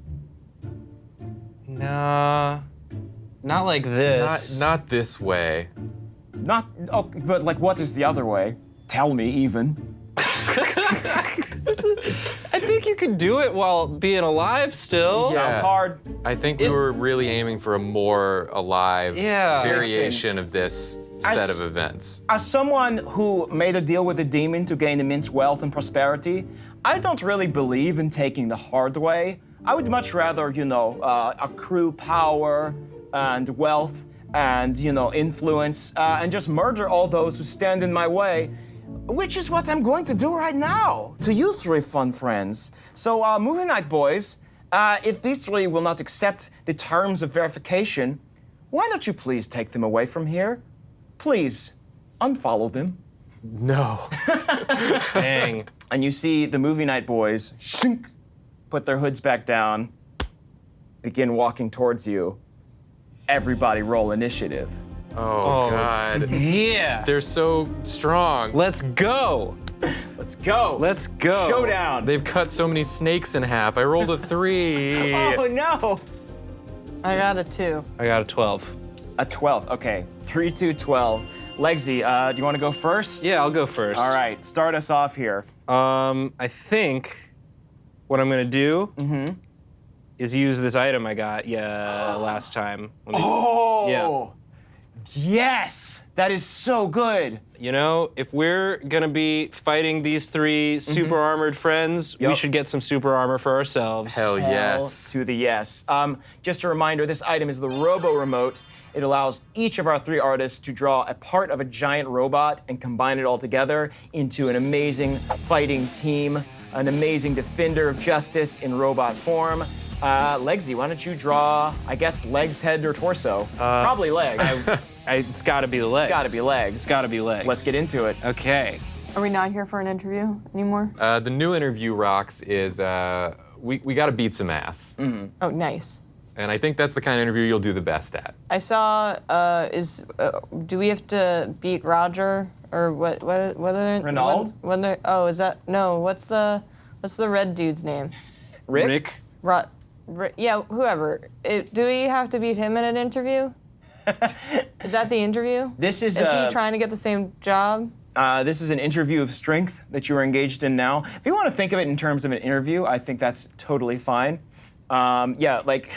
[SPEAKER 2] Nah, not like this.
[SPEAKER 3] Not this way.
[SPEAKER 1] But like, what is the other way? Tell me, even.
[SPEAKER 2] I think you could do it while being alive still.
[SPEAKER 1] Sounds hard.
[SPEAKER 3] I think we were really aiming for a more alive
[SPEAKER 2] Yeah.
[SPEAKER 3] variation of this set of events.
[SPEAKER 1] As someone who made a deal with a demon to gain immense wealth and prosperity, I don't really believe in taking the hard way. I would much rather, accrue power and wealth and, influence and just murder all those who stand in my way, which is what I'm going to do right now to you three fun friends. So, movie night boys, if these three will not accept the terms of verification, why don't you please take them away from here? Please, unfollow them.
[SPEAKER 3] No.
[SPEAKER 2] Dang.
[SPEAKER 1] And you see the movie night boys shink, put their hoods back down, begin walking towards you. Everybody roll initiative.
[SPEAKER 3] Oh, God.
[SPEAKER 2] Yeah.
[SPEAKER 3] They're so strong.
[SPEAKER 2] Let's go.
[SPEAKER 1] Let's go.
[SPEAKER 2] Let's go.
[SPEAKER 1] Showdown.
[SPEAKER 3] They've cut so many snakes in half. I rolled a 3.
[SPEAKER 1] Oh no.
[SPEAKER 4] I got a 2.
[SPEAKER 2] I got a 12.
[SPEAKER 1] A 12. Okay. 3, 2, 12. Legsy, do you want to go first?
[SPEAKER 2] Yeah, I'll go first.
[SPEAKER 1] All right. Start us off here.
[SPEAKER 2] I think what I'm gonna do is use this item I got last time. Let me-
[SPEAKER 1] Oh.
[SPEAKER 2] Yeah.
[SPEAKER 1] Yes. That is so good.
[SPEAKER 2] You know, if we're gonna be fighting these 3 super armored friends, we
[SPEAKER 1] Yup.
[SPEAKER 2] should get some super armor for ourselves.
[SPEAKER 3] Hell yes.
[SPEAKER 1] Hell to the yes. Just a reminder, this item is the Robo Remote. It allows each of our 3 artists to draw a part of a giant robot and combine it all together into an amazing fighting team, an amazing defender of justice in robot form. Legsy, why don't you draw, I guess, legs, head, or torso? Probably legs.
[SPEAKER 2] It's gotta be the legs.
[SPEAKER 1] Gotta be legs.
[SPEAKER 2] Gotta be legs.
[SPEAKER 1] Let's get into it.
[SPEAKER 2] Okay.
[SPEAKER 4] Are we not here for an interview anymore?
[SPEAKER 3] The new interview rocks is we got to beat some ass.
[SPEAKER 4] Oh, nice.
[SPEAKER 3] And I think that's the kind of interview you'll do the best at.
[SPEAKER 4] I saw. Do we have to beat Roger or what? What are
[SPEAKER 1] Renaud?
[SPEAKER 4] Oh, is that no? What's the red dude's name?
[SPEAKER 1] Rick?
[SPEAKER 4] Yeah, whoever. Do we have to beat him in an interview? Is that the interview?
[SPEAKER 1] This is.
[SPEAKER 4] Is he trying to get the same job?
[SPEAKER 1] This is an interview of strength that you are engaged in now. If you want to think of it in terms of an interview, I think that's totally fine. Yeah, like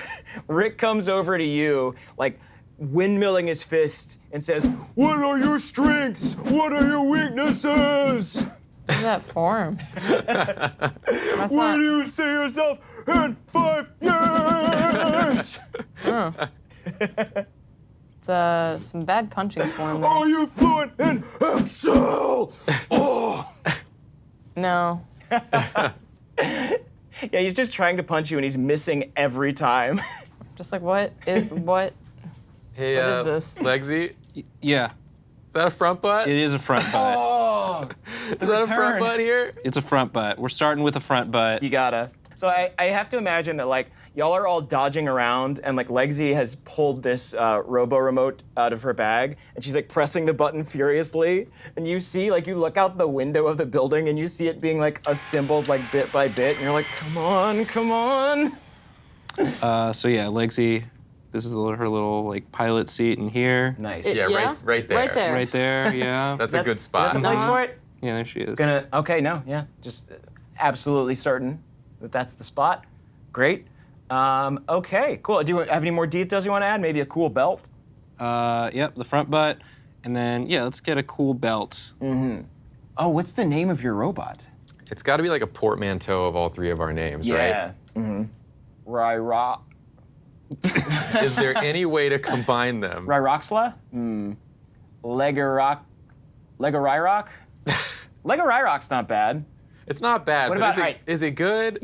[SPEAKER 1] Rick comes over to you, like windmilling his fist and says, "What are your strengths? What are your weaknesses?
[SPEAKER 4] What's that form? That's
[SPEAKER 1] What
[SPEAKER 4] not.
[SPEAKER 1] do you see yourself in 5 years?
[SPEAKER 4] It's some bad punching form there.
[SPEAKER 1] Are you fluent in Excel? Oh."
[SPEAKER 4] No.
[SPEAKER 1] Yeah, he's just trying to punch you and he's missing every time.
[SPEAKER 4] Just like what? What?
[SPEAKER 3] Hey,
[SPEAKER 4] What is this?
[SPEAKER 3] Legsy, is
[SPEAKER 2] Yeah,
[SPEAKER 3] that a front butt?
[SPEAKER 2] it is a front butt.
[SPEAKER 1] Oh,
[SPEAKER 3] Is that a front butt here?
[SPEAKER 2] It's a front butt. We're starting with a front butt.
[SPEAKER 1] you gotta. So I have to imagine that like y'all are all dodging around and like Legsy has pulled this robo remote out of her bag and she's like pressing the button furiously and you see like you look out the window of the building and you see it being like assembled like bit by bit and you're like, come on, come on.
[SPEAKER 2] So yeah, Legsy, this is her little like pilot seat in here.
[SPEAKER 1] Nice.
[SPEAKER 3] Yeah,
[SPEAKER 4] Yeah?
[SPEAKER 3] right there.
[SPEAKER 4] Right there.
[SPEAKER 2] Right there, yeah.
[SPEAKER 3] That's a good spot.
[SPEAKER 1] Is that the place for it?
[SPEAKER 2] Yeah, there she is.
[SPEAKER 1] Just absolutely certain that that's the spot. Great. Okay, cool. Do you have any more details you want to add? Maybe a cool belt?
[SPEAKER 2] Yep, the front butt. And then, yeah, let's get a cool belt.
[SPEAKER 1] Oh, what's the name of your robot?
[SPEAKER 3] It's got to be like a portmanteau of all three of our names, right?
[SPEAKER 1] Mm-hmm. Ryrock.
[SPEAKER 3] Is there any way to combine them?
[SPEAKER 1] Ryroxla? Legarock. Legaryrock? Legaryrock's not bad.
[SPEAKER 3] It's not bad.
[SPEAKER 1] What
[SPEAKER 3] but
[SPEAKER 1] about
[SPEAKER 3] is it good?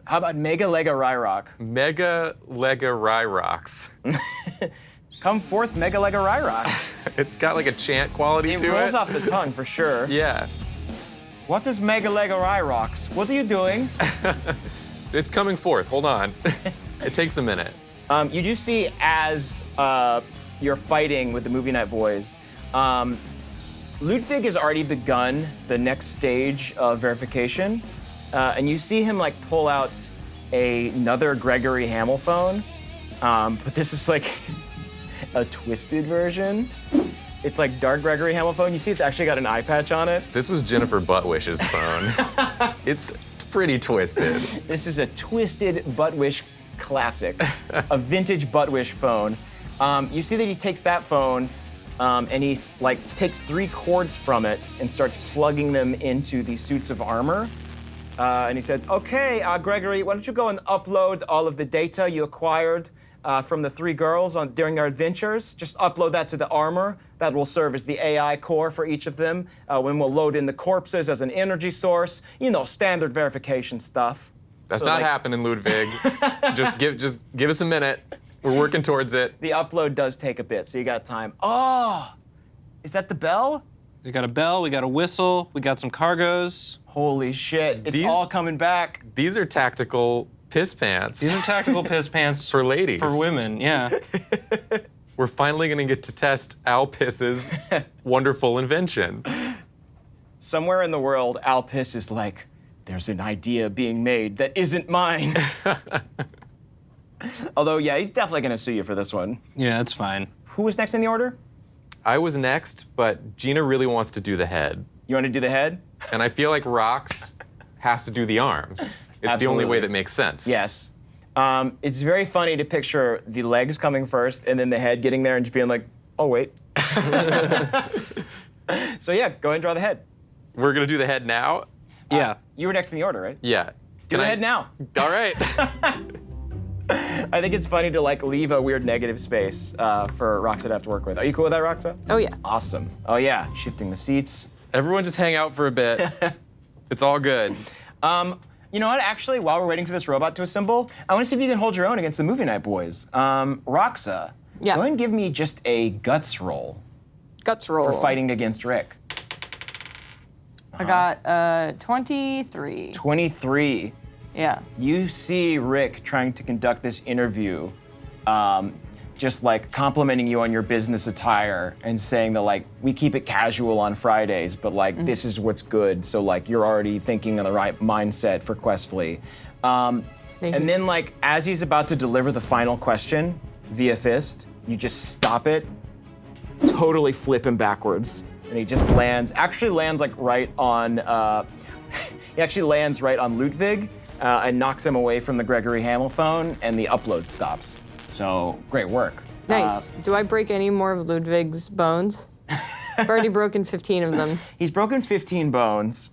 [SPEAKER 1] How about Mega Legaryrock?
[SPEAKER 3] Mega Legaryrox.
[SPEAKER 1] Come forth, Mega Legaryrock.
[SPEAKER 3] It's got like a chant quality
[SPEAKER 1] It
[SPEAKER 3] to
[SPEAKER 1] rolls
[SPEAKER 3] it.
[SPEAKER 1] off the tongue for sure.
[SPEAKER 3] Yeah.
[SPEAKER 1] What is Mega Legaryrocks? What are you doing?
[SPEAKER 3] It's coming forth. Hold on. It takes a minute.
[SPEAKER 1] You do see as you're fighting with the Movie Night Boys, Ludwig has already begun the next stage of verification, and you see him like pull out another Gregory Hamill phone, but this is like a twisted version. It's like dark Gregory Hamill phone. You see it's actually got an eye patch on it.
[SPEAKER 3] This was Jennifer Buttwish's phone. It's pretty twisted.
[SPEAKER 1] This is a twisted Buttwish classic, a vintage Buttwish phone. You see that he takes that phone and he like takes 3 cords from it and starts plugging them into the suits of armor. And he said, "Okay, Gregory, why don't you go and upload all of the data you acquired from the 3 girls during their adventures? Just upload that to the armor. That will serve as the AI core for each of them. When we'll load in the corpses as an energy source. You know, standard verification stuff."
[SPEAKER 3] That's
[SPEAKER 1] So,
[SPEAKER 3] not
[SPEAKER 1] like-
[SPEAKER 3] happening, Ludwig. just give us a minute. We're working towards it.
[SPEAKER 1] The upload does take a bit, so you got time. Oh, is that the bell?
[SPEAKER 2] We got a bell, we got a whistle, we got some cargos.
[SPEAKER 1] Holy shit, it's
[SPEAKER 3] These-
[SPEAKER 1] all coming back.
[SPEAKER 3] These are tactical piss pants
[SPEAKER 2] These are tactical piss pants
[SPEAKER 3] for ladies.
[SPEAKER 2] for women, yeah.
[SPEAKER 3] We're finally gonna get to test Al Piss's wonderful invention.
[SPEAKER 1] Somewhere in the world, Al Piss is like, there's an idea being made that isn't mine. Although, yeah, he's definitely gonna sue you for this one.
[SPEAKER 2] Yeah, it's fine.
[SPEAKER 1] Who was next in the order?
[SPEAKER 3] I was next, but Gina really wants to do the head.
[SPEAKER 1] You want to do the head?
[SPEAKER 3] And I feel like Rox has to do the arms. It's the only
[SPEAKER 1] Absolutely.
[SPEAKER 3] way that makes sense.
[SPEAKER 1] Yes. It's very funny to picture the legs coming first and then the head getting there and just being like, oh, wait. So, yeah, go ahead and draw the head.
[SPEAKER 3] We're gonna do the head now?
[SPEAKER 2] Yeah.
[SPEAKER 1] You were next in the order, right?
[SPEAKER 3] Yeah.
[SPEAKER 1] Do the head now.
[SPEAKER 3] All right.
[SPEAKER 1] I think it's funny to like leave a weird negative space for Roxa to have to work with. Are you cool with that, Roxa?
[SPEAKER 4] Oh yeah.
[SPEAKER 1] Awesome. Oh yeah, shifting the seats.
[SPEAKER 3] Everyone just hang out for a bit. It's all good.
[SPEAKER 1] You know what? Actually, while we're waiting for this robot to assemble, I want to see if you can hold your own against the Movie Night Boys. Roxa,
[SPEAKER 4] Yeah.
[SPEAKER 1] go ahead and give me just a guts roll
[SPEAKER 4] Guts roll.
[SPEAKER 1] for fighting against Rick.
[SPEAKER 4] I got 23.
[SPEAKER 1] 23.
[SPEAKER 4] Yeah.
[SPEAKER 1] You see Rick trying to conduct this interview just like complimenting you on your business attire and saying that like we keep it casual on Fridays, but like this is what's good. So like you're already thinking in the right mindset for Questly. And then like as he's about to deliver the final question via fist, you just stop it, totally flip him backwards, and he just actually lands like right on. He actually lands right on Ludwig and knocks him away from the Gregory Hamill phone, and the upload stops. So, great work.
[SPEAKER 4] Nice. Do I break any more of Ludwig's bones? I've already broken 15 of them.
[SPEAKER 1] He's broken 15 bones.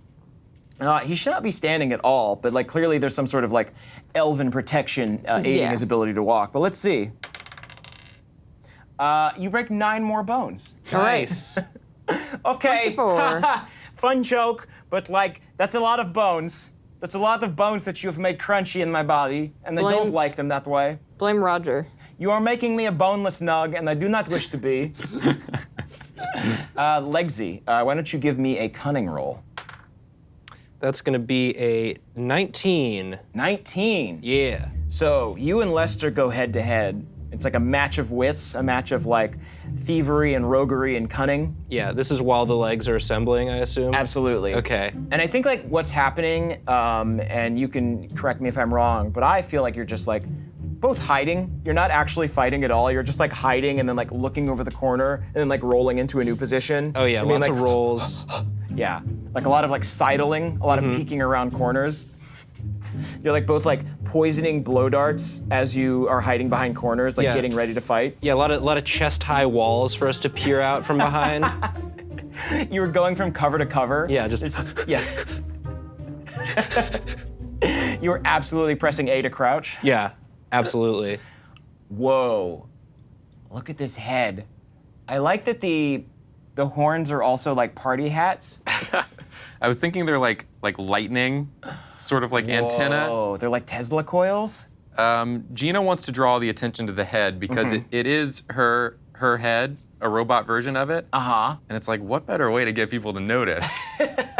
[SPEAKER 1] He should not be standing at all, but like clearly there's some sort of like elven protection aiding his ability to walk. But let's see. You break 9 more bones.
[SPEAKER 2] Nice.
[SPEAKER 1] Okay.
[SPEAKER 4] 24.
[SPEAKER 1] Fun joke, but like that's a lot of bones. That's a lot of bones that you've made crunchy in my body, and I don't like them that way.
[SPEAKER 4] Blame Roger.
[SPEAKER 1] You are making me a boneless nug, and I do not wish to be. Legsy, why don't you give me a cunning roll?
[SPEAKER 2] That's gonna be a 19.
[SPEAKER 1] 19.
[SPEAKER 2] Yeah.
[SPEAKER 1] So you and Lester go head to head. It's like a match of wits, a match of like thievery and roguery and cunning.
[SPEAKER 2] Yeah, this is while the legs are assembling, I assume?
[SPEAKER 1] Absolutely.
[SPEAKER 2] Okay.
[SPEAKER 1] And I think like what's happening, and you can correct me if I'm wrong, but I feel like you're just like both hiding. You're not actually fighting at all. You're just like hiding and then like looking over the corner and then like rolling into a new position.
[SPEAKER 2] Oh yeah,
[SPEAKER 1] I mean,
[SPEAKER 2] lots
[SPEAKER 1] like,
[SPEAKER 2] of rolls.
[SPEAKER 1] Yeah, like a lot of like sidling, a lot of peeking around corners. You're like both like poisoning blow darts as you are hiding behind corners, like getting ready to fight.
[SPEAKER 2] Yeah, a lot of chest-high walls for us to peer out from behind.
[SPEAKER 1] You were going from cover to cover.
[SPEAKER 2] Yeah, just
[SPEAKER 1] yeah. You were absolutely pressing A to crouch.
[SPEAKER 2] yeah, absolutely.
[SPEAKER 1] Whoa, look at this head. I like that the horns are also like party hats.
[SPEAKER 3] I was thinking they're like lightning, sort of like antenna.
[SPEAKER 1] Oh, they're like Tesla coils.
[SPEAKER 3] Gina wants to draw the attention to the head because it is her head, a robot version of it.
[SPEAKER 1] Uh-huh.
[SPEAKER 3] And it's like, what better way to get people to notice?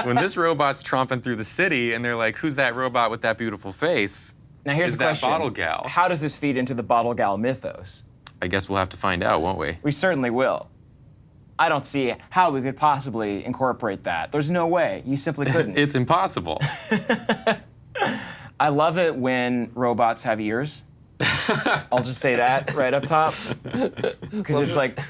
[SPEAKER 3] When this robot's tromping through the city and they're like, who's that robot with that beautiful face?
[SPEAKER 1] Now here's
[SPEAKER 3] Is
[SPEAKER 1] the question.
[SPEAKER 3] that Bottle Gal?
[SPEAKER 1] How does this feed into the Bottle Gal mythos?
[SPEAKER 3] I guess we'll have to find out, won't we?
[SPEAKER 1] We certainly will. I don't see how we could possibly incorporate that. There's no way. You simply couldn't.
[SPEAKER 3] It's impossible.
[SPEAKER 1] I love it when robots have ears. I'll just say that right up top. Because it's like,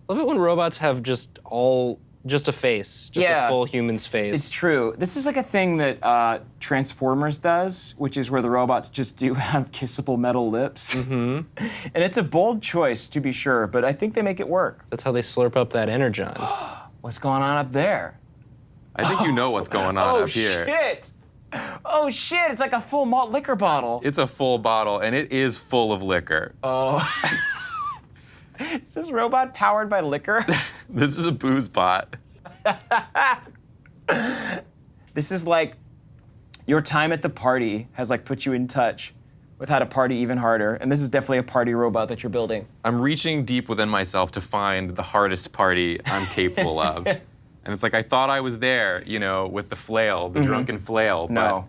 [SPEAKER 2] Love it when robots have just a face, just a full human's face.
[SPEAKER 1] it's true. This is like a thing that Transformers does, which is where the robots just do have kissable metal lips. And it's a bold choice, to be sure, but I think they make it work.
[SPEAKER 2] That's how they slurp up that energon.
[SPEAKER 1] What's going on up there?
[SPEAKER 3] I think you know what's going on up here.
[SPEAKER 1] Shit! Oh shit, it's like a full malt liquor bottle.
[SPEAKER 3] It's a full bottle, and it is full of liquor.
[SPEAKER 1] Oh. Is this robot powered by liquor?
[SPEAKER 3] This is a booze pot.
[SPEAKER 1] This is like your time at the party has like put you in touch with how to party even harder, and this is definitely a party robot that you're building.
[SPEAKER 3] I'm reaching deep within myself to find the hardest party I'm capable of. And it's like, I thought I was there, you know, with the flail, the drunken flail, but
[SPEAKER 1] No,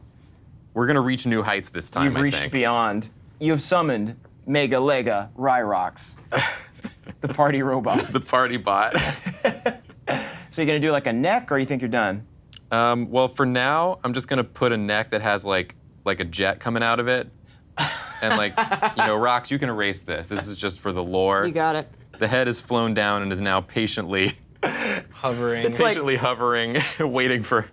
[SPEAKER 3] we're gonna reach new heights this time,
[SPEAKER 1] you've
[SPEAKER 3] I
[SPEAKER 1] reached
[SPEAKER 3] think.
[SPEAKER 1] beyond. You have summoned Mega Lega Ryrox, the party robot.
[SPEAKER 3] The party bot.
[SPEAKER 1] So you're gonna do like a neck, or you think you're done?
[SPEAKER 3] Well, for now, I'm just gonna put a neck that has like a jet coming out of it. And like, you know, Rox, you can erase this. This is just for the lore.
[SPEAKER 4] You got it.
[SPEAKER 3] The head is flown down and is now patiently
[SPEAKER 2] Hovering.
[SPEAKER 1] It's like-
[SPEAKER 3] hovering, waiting for.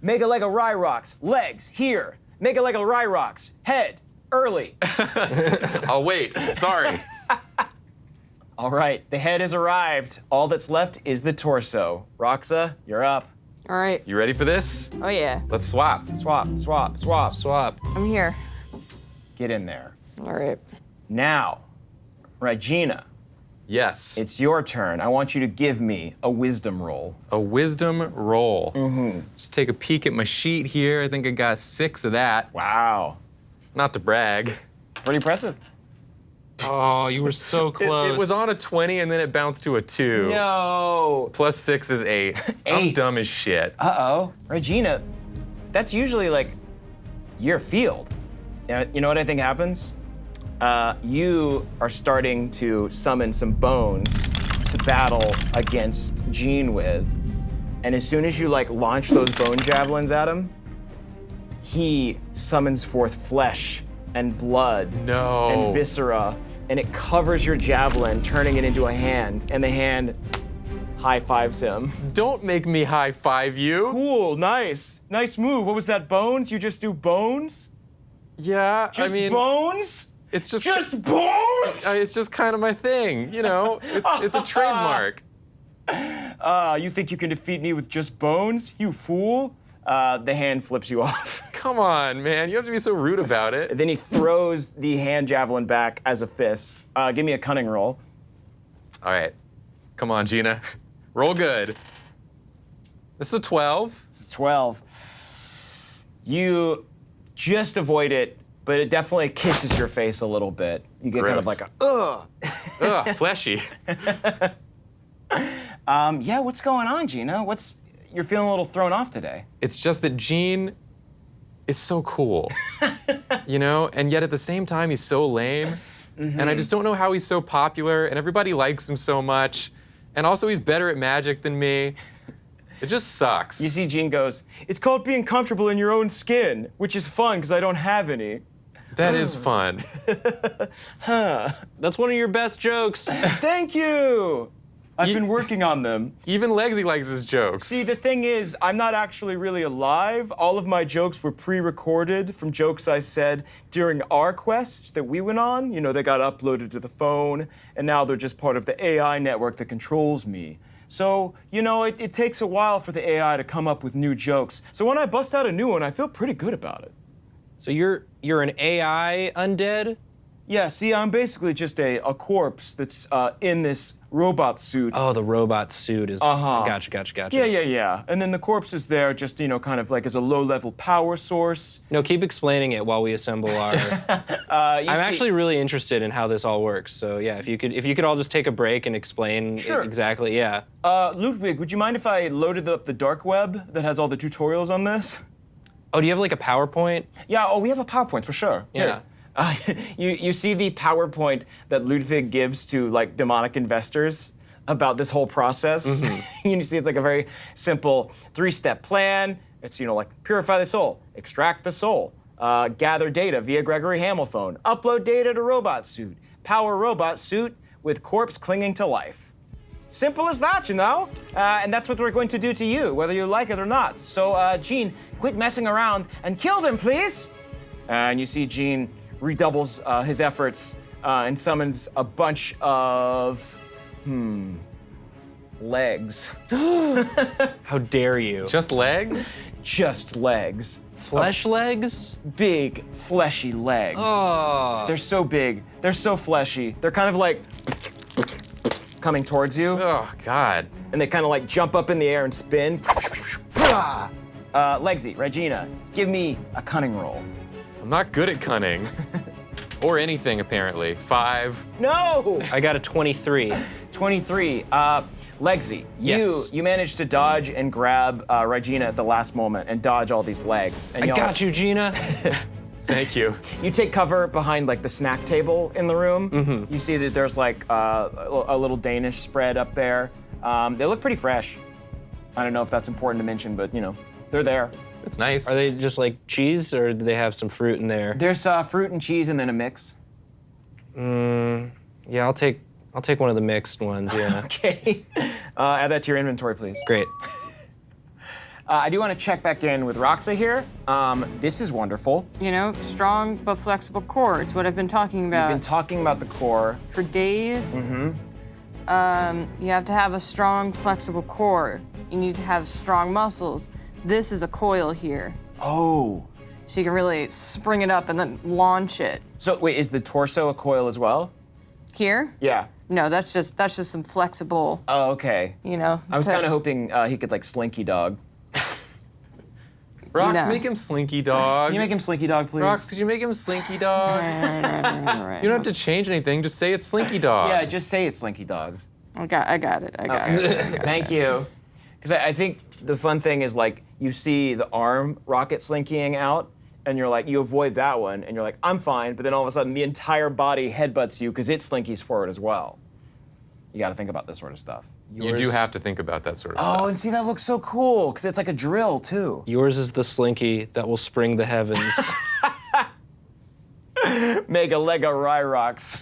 [SPEAKER 1] Mega Lega Ryrox, legs here. Mega Lega Ryrox, head, early.
[SPEAKER 3] I'll wait. Sorry.
[SPEAKER 1] All right, the head has arrived. All that's left is the torso. Roxa, you're up.
[SPEAKER 4] All right.
[SPEAKER 3] You ready for this?
[SPEAKER 4] Oh, yeah.
[SPEAKER 3] Let's swap.
[SPEAKER 1] Swap, swap, swap.
[SPEAKER 2] Swap.
[SPEAKER 4] I'm here.
[SPEAKER 1] Get in there.
[SPEAKER 4] All right.
[SPEAKER 1] Now, Regina,
[SPEAKER 3] Yes.
[SPEAKER 1] it's your turn. I want you to give me a wisdom roll.
[SPEAKER 3] A wisdom roll. Just take a peek at my sheet here. I think I got 6 of that.
[SPEAKER 1] Wow.
[SPEAKER 3] Not to brag.
[SPEAKER 1] Pretty impressive.
[SPEAKER 2] Oh, you were so close.
[SPEAKER 3] It was on a 20 and then it bounced to a 2.
[SPEAKER 1] No.
[SPEAKER 3] Plus 6 is 8. I'm
[SPEAKER 1] 8.
[SPEAKER 3] dumb as shit.
[SPEAKER 1] Uh-oh. Regina, that's usually like your field. You know what I think happens? you are starting to summon some bones to battle against Gene with. And as soon as you like launch those bone javelins at him, he summons forth flesh and blood and viscera, and it covers your javelin, turning it into a hand, and the hand high fives him.
[SPEAKER 3] Don't make me high five you.
[SPEAKER 1] Cool, nice. Nice move. What was that, bones? You just do bones?
[SPEAKER 3] Yeah,
[SPEAKER 1] Just
[SPEAKER 3] I mean,
[SPEAKER 1] bones?
[SPEAKER 3] it's just
[SPEAKER 1] bones?
[SPEAKER 3] it's just kind of my thing, you know. It's a trademark.
[SPEAKER 1] You think you can defeat me with just bones? You fool. The hand flips you off.
[SPEAKER 3] Come on, man. You have to be so rude about it.
[SPEAKER 1] Then he throws the hand javelin back as a fist. Give me a cunning roll.
[SPEAKER 3] All right. Come on, Gina. Roll good. This is a 12.
[SPEAKER 1] It's 12. You just avoid it, but it definitely kisses your face a little bit. You get kind of
[SPEAKER 3] Gross.
[SPEAKER 1] like a, ugh.
[SPEAKER 3] Ugh, fleshy.
[SPEAKER 1] Yeah, what's going on, Gina? You're feeling a little thrown off today.
[SPEAKER 3] It's just that Gene is so cool, you know? And yet at the same time, he's so lame. And I just don't know how he's so popular, and everybody likes him so much. And also, he's better at magic than me. It just sucks.
[SPEAKER 1] You see, Gene goes, it's called being comfortable in your own skin, which is fun because I don't have any.
[SPEAKER 3] That is fun.
[SPEAKER 2] That's one of your best jokes.
[SPEAKER 1] Thank you. I've been working on them.
[SPEAKER 3] Even Legsy likes his jokes.
[SPEAKER 1] See, the thing is, I'm not actually really alive. All of my jokes were pre-recorded from jokes I said during our quest that we went on. You know, they got uploaded to the phone, and now they're just part of the AI network that controls me. So, you know, it takes a while for the AI to come up with new jokes. So when I bust out a new one, I feel pretty good about it.
[SPEAKER 2] So you're an AI undead?
[SPEAKER 1] Yeah, see, I'm basically just a corpse that's in this robot suit.
[SPEAKER 2] Oh, the robot suit is. Gotcha.
[SPEAKER 1] Yeah. And then the corpse is there just, you know, kind of like as a low-level power source.
[SPEAKER 2] No, keep explaining it while we assemble our. I'm actually really interested in how this all works. So yeah, if you could all just take a break and explain
[SPEAKER 1] Sure.
[SPEAKER 2] exactly, yeah.
[SPEAKER 1] Ludwig, would you mind if I loaded up the dark web that has all the tutorials on this?
[SPEAKER 2] Oh, do you have like a PowerPoint?
[SPEAKER 1] Yeah, we have a PowerPoint for sure.
[SPEAKER 2] Yeah.
[SPEAKER 1] You see the PowerPoint that Ludwig gives to like demonic investors about this whole process. You see it's like a very simple 3-step plan. It's, you know, like purify the soul, extract the soul, gather data via Gregory Hamel phone, upload data to robot suit, power robot suit with corpse clinging to life. Simple as that, you know? And that's what we're going to do to you, whether you like it or not. So, Gene, quit messing around and kill them, please! And you see Gene redoubles his efforts and summons a bunch of, legs.
[SPEAKER 2] How dare you?
[SPEAKER 3] Just legs?
[SPEAKER 1] Just legs.
[SPEAKER 2] Flesh legs?
[SPEAKER 1] Big, fleshy legs.
[SPEAKER 2] Oh.
[SPEAKER 1] They're so big. They're so fleshy. They're kind of like coming towards you.
[SPEAKER 3] Oh, God.
[SPEAKER 1] And they kind of like jump up in the air and spin. Legsy, Regina, give me a cunning roll.
[SPEAKER 3] I'm not good at cunning. Or anything, apparently. 5.
[SPEAKER 1] No!
[SPEAKER 2] I got a 23.
[SPEAKER 1] 23. Legsy,
[SPEAKER 2] Yes.
[SPEAKER 1] you managed to dodge and grab Regina at the last moment and dodge all these legs. And
[SPEAKER 2] I got you, Gina.
[SPEAKER 3] Thank you.
[SPEAKER 1] You take cover behind like the snack table in the room. You see that there's like a little Danish spread up there. They look pretty fresh. I don't know if that's important to mention, but you know, they're there.
[SPEAKER 3] It's nice.
[SPEAKER 2] Are they just like cheese, or do they have some fruit in there?
[SPEAKER 1] There's fruit and cheese and then a mix.
[SPEAKER 2] Yeah, I'll take one of the mixed ones. Yeah.
[SPEAKER 1] Okay. Add that to your inventory, please.
[SPEAKER 2] Great.
[SPEAKER 1] I do want to check back in with Roxa here. This is wonderful.
[SPEAKER 4] You know, strong but flexible core. It's what I've been talking about.
[SPEAKER 1] We've been talking about the core.
[SPEAKER 4] For days. You have to have a strong, flexible core. You need to have strong muscles. This is a coil here.
[SPEAKER 1] Oh.
[SPEAKER 4] So you can really spring it up and then launch it.
[SPEAKER 1] So wait, is the torso a coil as well?
[SPEAKER 4] Here?
[SPEAKER 1] Yeah.
[SPEAKER 4] No, that's just some flexible,
[SPEAKER 1] Oh, okay.
[SPEAKER 4] you know.
[SPEAKER 1] I was kind of hoping he could like Slinky Dog.
[SPEAKER 3] Rock,
[SPEAKER 4] No.
[SPEAKER 3] make him Slinky Dog.
[SPEAKER 1] Can you make him Slinky Dog, please?
[SPEAKER 3] Rock, could you make him Slinky Dog?
[SPEAKER 4] Right.
[SPEAKER 3] You don't have to change anything, just say it's Slinky Dog.
[SPEAKER 1] Yeah, just say it's Slinky Dog.
[SPEAKER 4] I got it. I got it.
[SPEAKER 1] Thank you. Because I think the fun thing is like you see the arm rocket slinkying out, and you're like, you avoid that one, and you're like, I'm fine, but then all of a sudden the entire body headbutts you because it slinkies forward as well. You got to think about this sort of stuff.
[SPEAKER 3] You do have to think about that sort of
[SPEAKER 1] Oh,
[SPEAKER 3] stuff.
[SPEAKER 1] and see, that looks so cool because it's like a drill too.
[SPEAKER 2] Yours is the slinky that will spring the heavens.
[SPEAKER 1] Mega Lega Ryrox.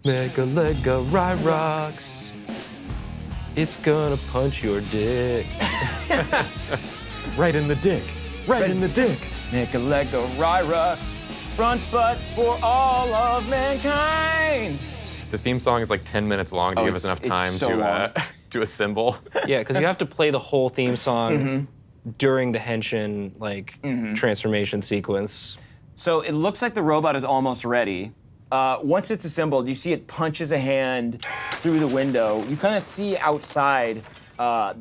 [SPEAKER 2] Mega Lega Ryrox. It's gonna punch your dick.
[SPEAKER 3] Right in the dick. Right in the dick.
[SPEAKER 1] Mega Lega Ryrox. Front butt for all of mankind.
[SPEAKER 3] The theme song is like 10 minutes long to give us enough
[SPEAKER 1] it's
[SPEAKER 3] time
[SPEAKER 1] so long.
[SPEAKER 3] to assemble.
[SPEAKER 2] Yeah, because you have to play the whole theme song during the henshin transformation sequence.
[SPEAKER 1] So it looks like the robot is almost ready. Once it's assembled, you see it punches a hand through the window. You kind of see outside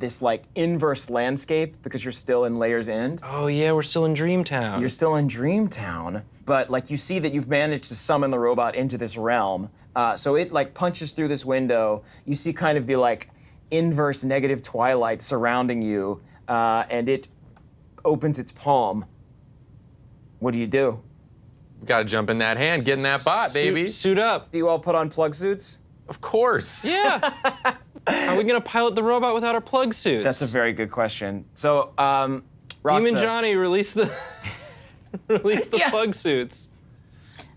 [SPEAKER 1] this like inverse landscape because you're still in Layer's End.
[SPEAKER 2] Oh yeah, we're still in Dreamtown.
[SPEAKER 1] You're still in Dreamtown, but like you see that you've managed to summon the robot into this realm. So it like punches through this window. You see kind of the like inverse negative twilight surrounding you, and it opens its palm. What do?
[SPEAKER 3] Gotta jump in that hand, get in that bot, baby.
[SPEAKER 2] Suit up.
[SPEAKER 1] Do you all put on plug suits?
[SPEAKER 3] Of course.
[SPEAKER 2] Yeah. How are we gonna pilot the robot without our plug suits?
[SPEAKER 1] That's a very good question. So,
[SPEAKER 2] Demon
[SPEAKER 1] Roxa,
[SPEAKER 2] Johnny, release the
[SPEAKER 1] Yeah.
[SPEAKER 2] plug suits.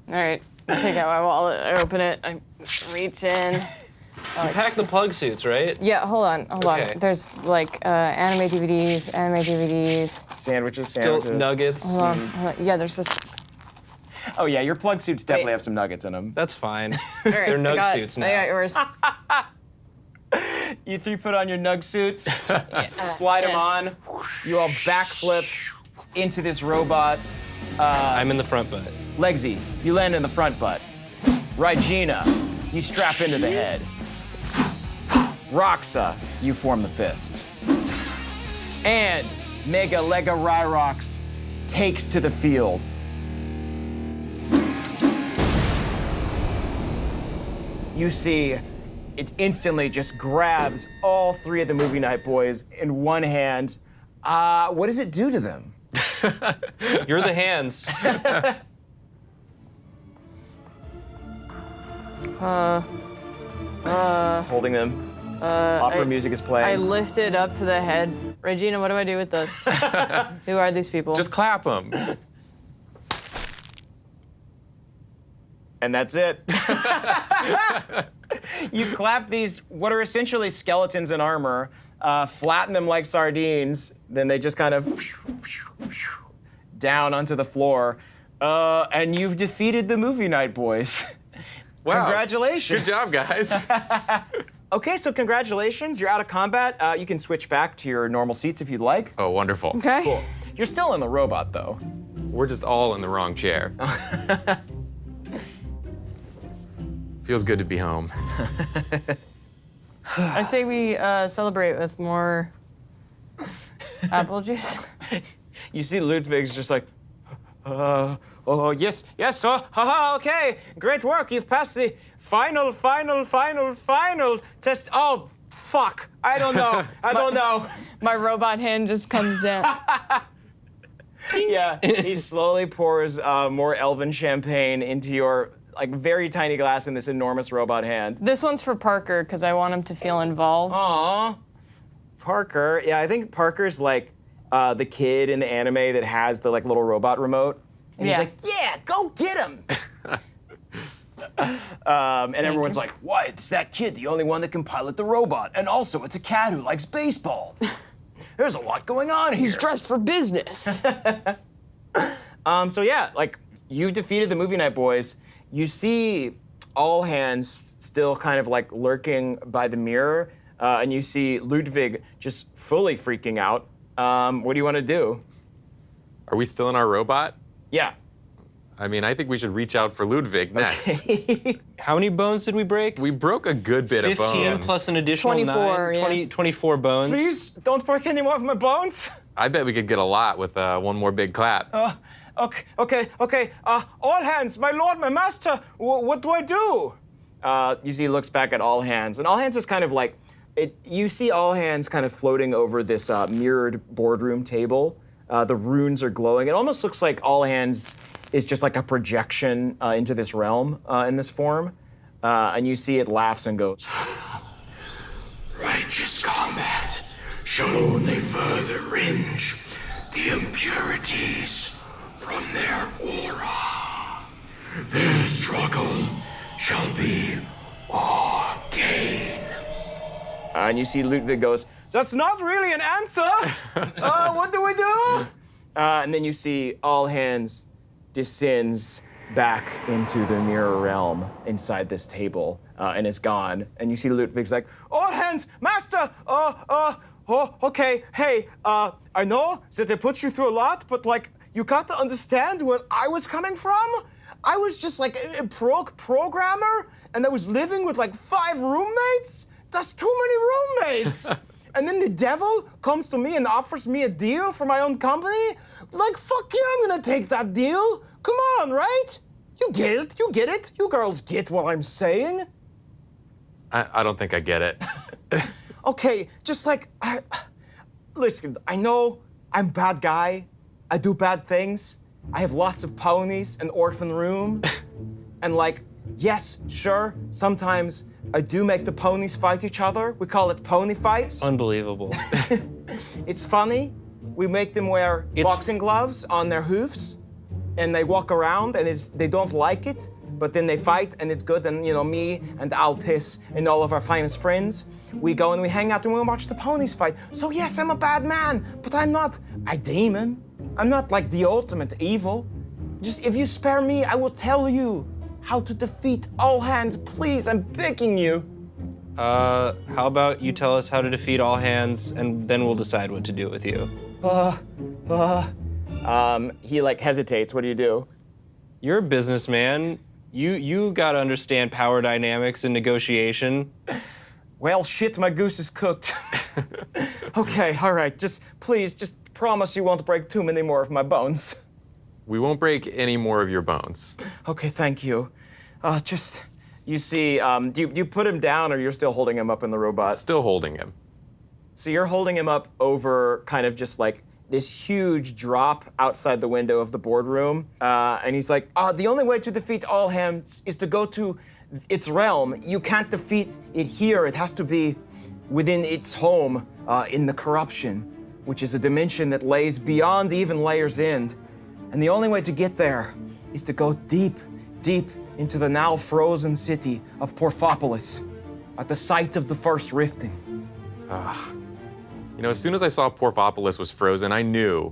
[SPEAKER 4] All right, I take out my wallet, I open it, I reach in.
[SPEAKER 2] Pack the plug suits, right?
[SPEAKER 4] Yeah, hold on.
[SPEAKER 2] Okay.
[SPEAKER 4] There's like anime DVDs.
[SPEAKER 1] sandwiches.
[SPEAKER 2] Still nuggets.
[SPEAKER 4] Hold on. Yeah, there's just.
[SPEAKER 1] Oh yeah, your plug suits definitely
[SPEAKER 4] Wait.
[SPEAKER 1] have some nuggets in them.
[SPEAKER 2] That's fine.
[SPEAKER 4] All right,
[SPEAKER 2] They're nug
[SPEAKER 4] I got,
[SPEAKER 2] suits
[SPEAKER 4] I got
[SPEAKER 2] now.
[SPEAKER 4] yours.
[SPEAKER 1] You three put on your nug suits, slide them on. You all backflip into this robot.
[SPEAKER 2] I'm in the front butt.
[SPEAKER 1] Legsy, you land in the front butt. Rygina, you strap into the head. Roxa, you form the fist. And Mega Lega Ryrox takes to the field. You see, it instantly just grabs all three of the movie night boys in one hand. What does it do to them?
[SPEAKER 2] You're the hands.
[SPEAKER 1] It's holding them. Opera music is
[SPEAKER 4] I
[SPEAKER 1] playing.
[SPEAKER 4] lift it up to the head. Regina, what do I do with this? Who are these people?
[SPEAKER 3] Just clap them.
[SPEAKER 1] And that's it. You clap these, what are essentially skeletons in armor, flatten them like sardines, then they just kind of down onto the floor, and you've defeated the movie night boys.
[SPEAKER 3] Wow.
[SPEAKER 1] Congratulations.
[SPEAKER 3] Good job, guys.
[SPEAKER 1] Okay, so congratulations. You're out of combat. You can switch back to your normal seats if you'd like.
[SPEAKER 3] Oh, wonderful.
[SPEAKER 4] Okay.
[SPEAKER 1] Cool. You're still in the robot, though.
[SPEAKER 3] We're just all in the wrong chair. Feels good to be home.
[SPEAKER 4] I say we celebrate with more apple juice.
[SPEAKER 1] You see Ludwig's just like, oh, yes, haha, okay, great work. You've passed the final test. Oh, fuck, I don't know.
[SPEAKER 4] My robot hand just comes down.
[SPEAKER 1] Yeah, he slowly pours more elven champagne into your like very tiny glass in this enormous robot hand.
[SPEAKER 4] This one's for Parker because I want him to feel involved.
[SPEAKER 1] Aw, Parker. Yeah, I think Parker's like the kid in the anime that has the like little robot remote. And
[SPEAKER 4] Yeah.
[SPEAKER 1] he's like, yeah, go get him. And everyone's like, why? It's that kid, the only one that can pilot the robot. And also, it's a cat who likes baseball. There's a lot going on here.
[SPEAKER 4] He's dressed for business.
[SPEAKER 1] So yeah, like you've defeated the movie night boys. You see all hands still kind of like lurking by the mirror, and you see Ludwig just fully freaking out. What do you want to do?
[SPEAKER 3] Are we still in our robot?
[SPEAKER 1] Yeah.
[SPEAKER 3] I mean, I think we should reach out for Ludwig next.
[SPEAKER 2] How many bones did we break?
[SPEAKER 3] We broke a good bit
[SPEAKER 2] 15
[SPEAKER 3] of bones.
[SPEAKER 2] plus an additional
[SPEAKER 4] 24,
[SPEAKER 2] 9.
[SPEAKER 4] yeah.
[SPEAKER 2] 24 bones.
[SPEAKER 1] Please don't break any more of my bones.
[SPEAKER 3] I bet we could get a lot with one more big clap.
[SPEAKER 1] Okay. All hands, my lord, my master. What do I do? You see, he looks back at all hands, and all hands is kind of like it. You see all hands kind of floating over this mirrored boardroom table. The runes are glowing. It almost looks like All Hands is just like a projection into this realm in this form. And you see it laughs and goes,
[SPEAKER 5] Righteous combat shall only further ringe the impurities from their aura. Their struggle shall be our gain.
[SPEAKER 1] and you see Ludwig goes, that's not really an answer. What do we do? And then you see All Hands descends back into the mirror realm inside this table and is gone. And you see Ludwig's like, All Hands, master, okay, hey, I know that I put you through a lot, but like, you got to understand where I was coming from. I was just like a programmer, and I was living with like 5 roommates. That's too many roommates. And then the devil comes to me and offers me a deal for my own company. Like, fuck yeah, I'm gonna take that deal. Come on, right? You get it, you get it. You girls get what I'm saying.
[SPEAKER 3] I don't think I get it.
[SPEAKER 1] Okay, just like, listen, I know I'm a bad guy. I do bad things. I have lots of ponies, an orphan room. And like, yes, sure, sometimes I do make the ponies fight each other. We call it pony fights.
[SPEAKER 2] Unbelievable.
[SPEAKER 1] It's funny. We make them wear boxing gloves on their hoofs, and they walk around, and they don't like it, but then they fight, and it's good. And you know, me and Alpis and all of our famous friends, we go and we hang out and we watch the ponies fight. So yes, I'm a bad man, but I'm not a demon. I'm not like the ultimate evil. Just if you spare me, I will tell you how to defeat All Hands. Please, I'm begging you.
[SPEAKER 2] How about you tell us how to defeat All Hands, and then we'll decide what to do with you.
[SPEAKER 1] He like hesitates. What do you do?
[SPEAKER 2] You're a businessman. You gotta understand power dynamics and negotiation.
[SPEAKER 1] Well, shit, my goose is cooked. Okay, all right, please promise you won't break too many more of my bones.
[SPEAKER 3] We won't break any more of your bones.
[SPEAKER 1] Okay, thank you. You see, do you put him down or you're still holding him up in the robot?
[SPEAKER 3] Still holding him.
[SPEAKER 1] So you're holding him up over kind of just like this huge drop outside the window of the boardroom. And he's like, the only way to defeat All Hands is to go to its realm. You can't defeat it here. It has to be within its home in the corruption, which is a dimension that lays beyond even Layer's End. And the only way to get there is to go deep, deep into the now frozen city of Porphopolis, at the site of the first rifting.
[SPEAKER 3] You know, as soon as I saw Porphopolis was frozen, I knew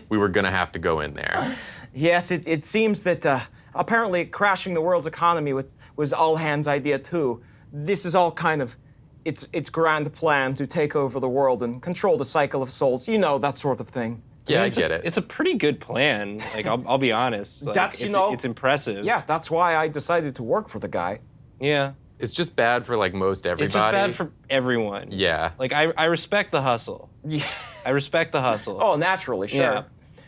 [SPEAKER 3] we were gonna have to go in there.
[SPEAKER 1] Yes, it seems that apparently crashing the world's economy was All Hands' idea too. This is all kind of its grand plan to take over the world and control the cycle of souls. You know, that sort of thing.
[SPEAKER 3] Yeah, I get it.
[SPEAKER 2] It's a pretty good plan. Like, I'll be honest. Like, it's impressive.
[SPEAKER 1] Yeah, that's why I decided to work for the guy.
[SPEAKER 2] Yeah.
[SPEAKER 3] It's just bad for like most everybody.
[SPEAKER 2] It's just bad for everyone.
[SPEAKER 3] Yeah.
[SPEAKER 2] Like, I respect the hustle.
[SPEAKER 1] Yeah.
[SPEAKER 2] I respect the hustle.
[SPEAKER 1] Oh, naturally, sure.
[SPEAKER 2] Yeah.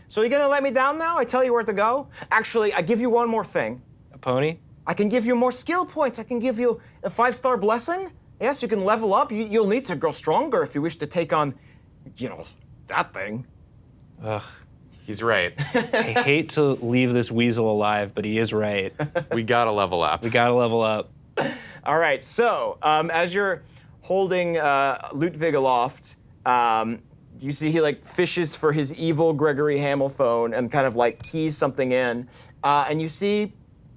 [SPEAKER 1] So you gonna let me down now? I tell you where to go? Actually, I give you one more thing.
[SPEAKER 2] A pony?
[SPEAKER 1] I can give you more skill points. I can give you a 5-star blessing. Yes, you can level up. You'll need to grow stronger if you wish to take on, you know, that thing.
[SPEAKER 2] Ugh.
[SPEAKER 3] He's right.
[SPEAKER 2] I hate to leave this weasel alive, but he is right.
[SPEAKER 3] We gotta level up.
[SPEAKER 2] We gotta level up.
[SPEAKER 1] All right, so as you're holding Ludwig aloft, you see he like fishes for his evil Gregory Hamill phone and kind of like keys something in, and you see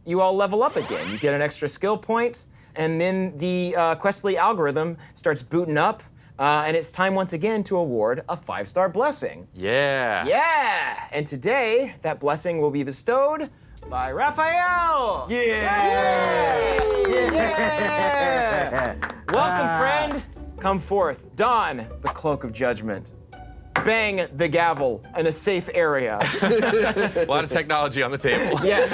[SPEAKER 1] you all level up again. You get an extra skill point, and then the Questly algorithm starts booting up, and it's time once again to award a 5-star blessing.
[SPEAKER 3] Yeah.
[SPEAKER 1] Yeah, and today that blessing will be bestowed by Raphael.
[SPEAKER 3] Yeah.
[SPEAKER 1] Yeah! Welcome, friend. Come forth. Don the cloak of judgment. Bang the gavel in a safe area.
[SPEAKER 3] A lot of technology on the table.
[SPEAKER 1] Yes.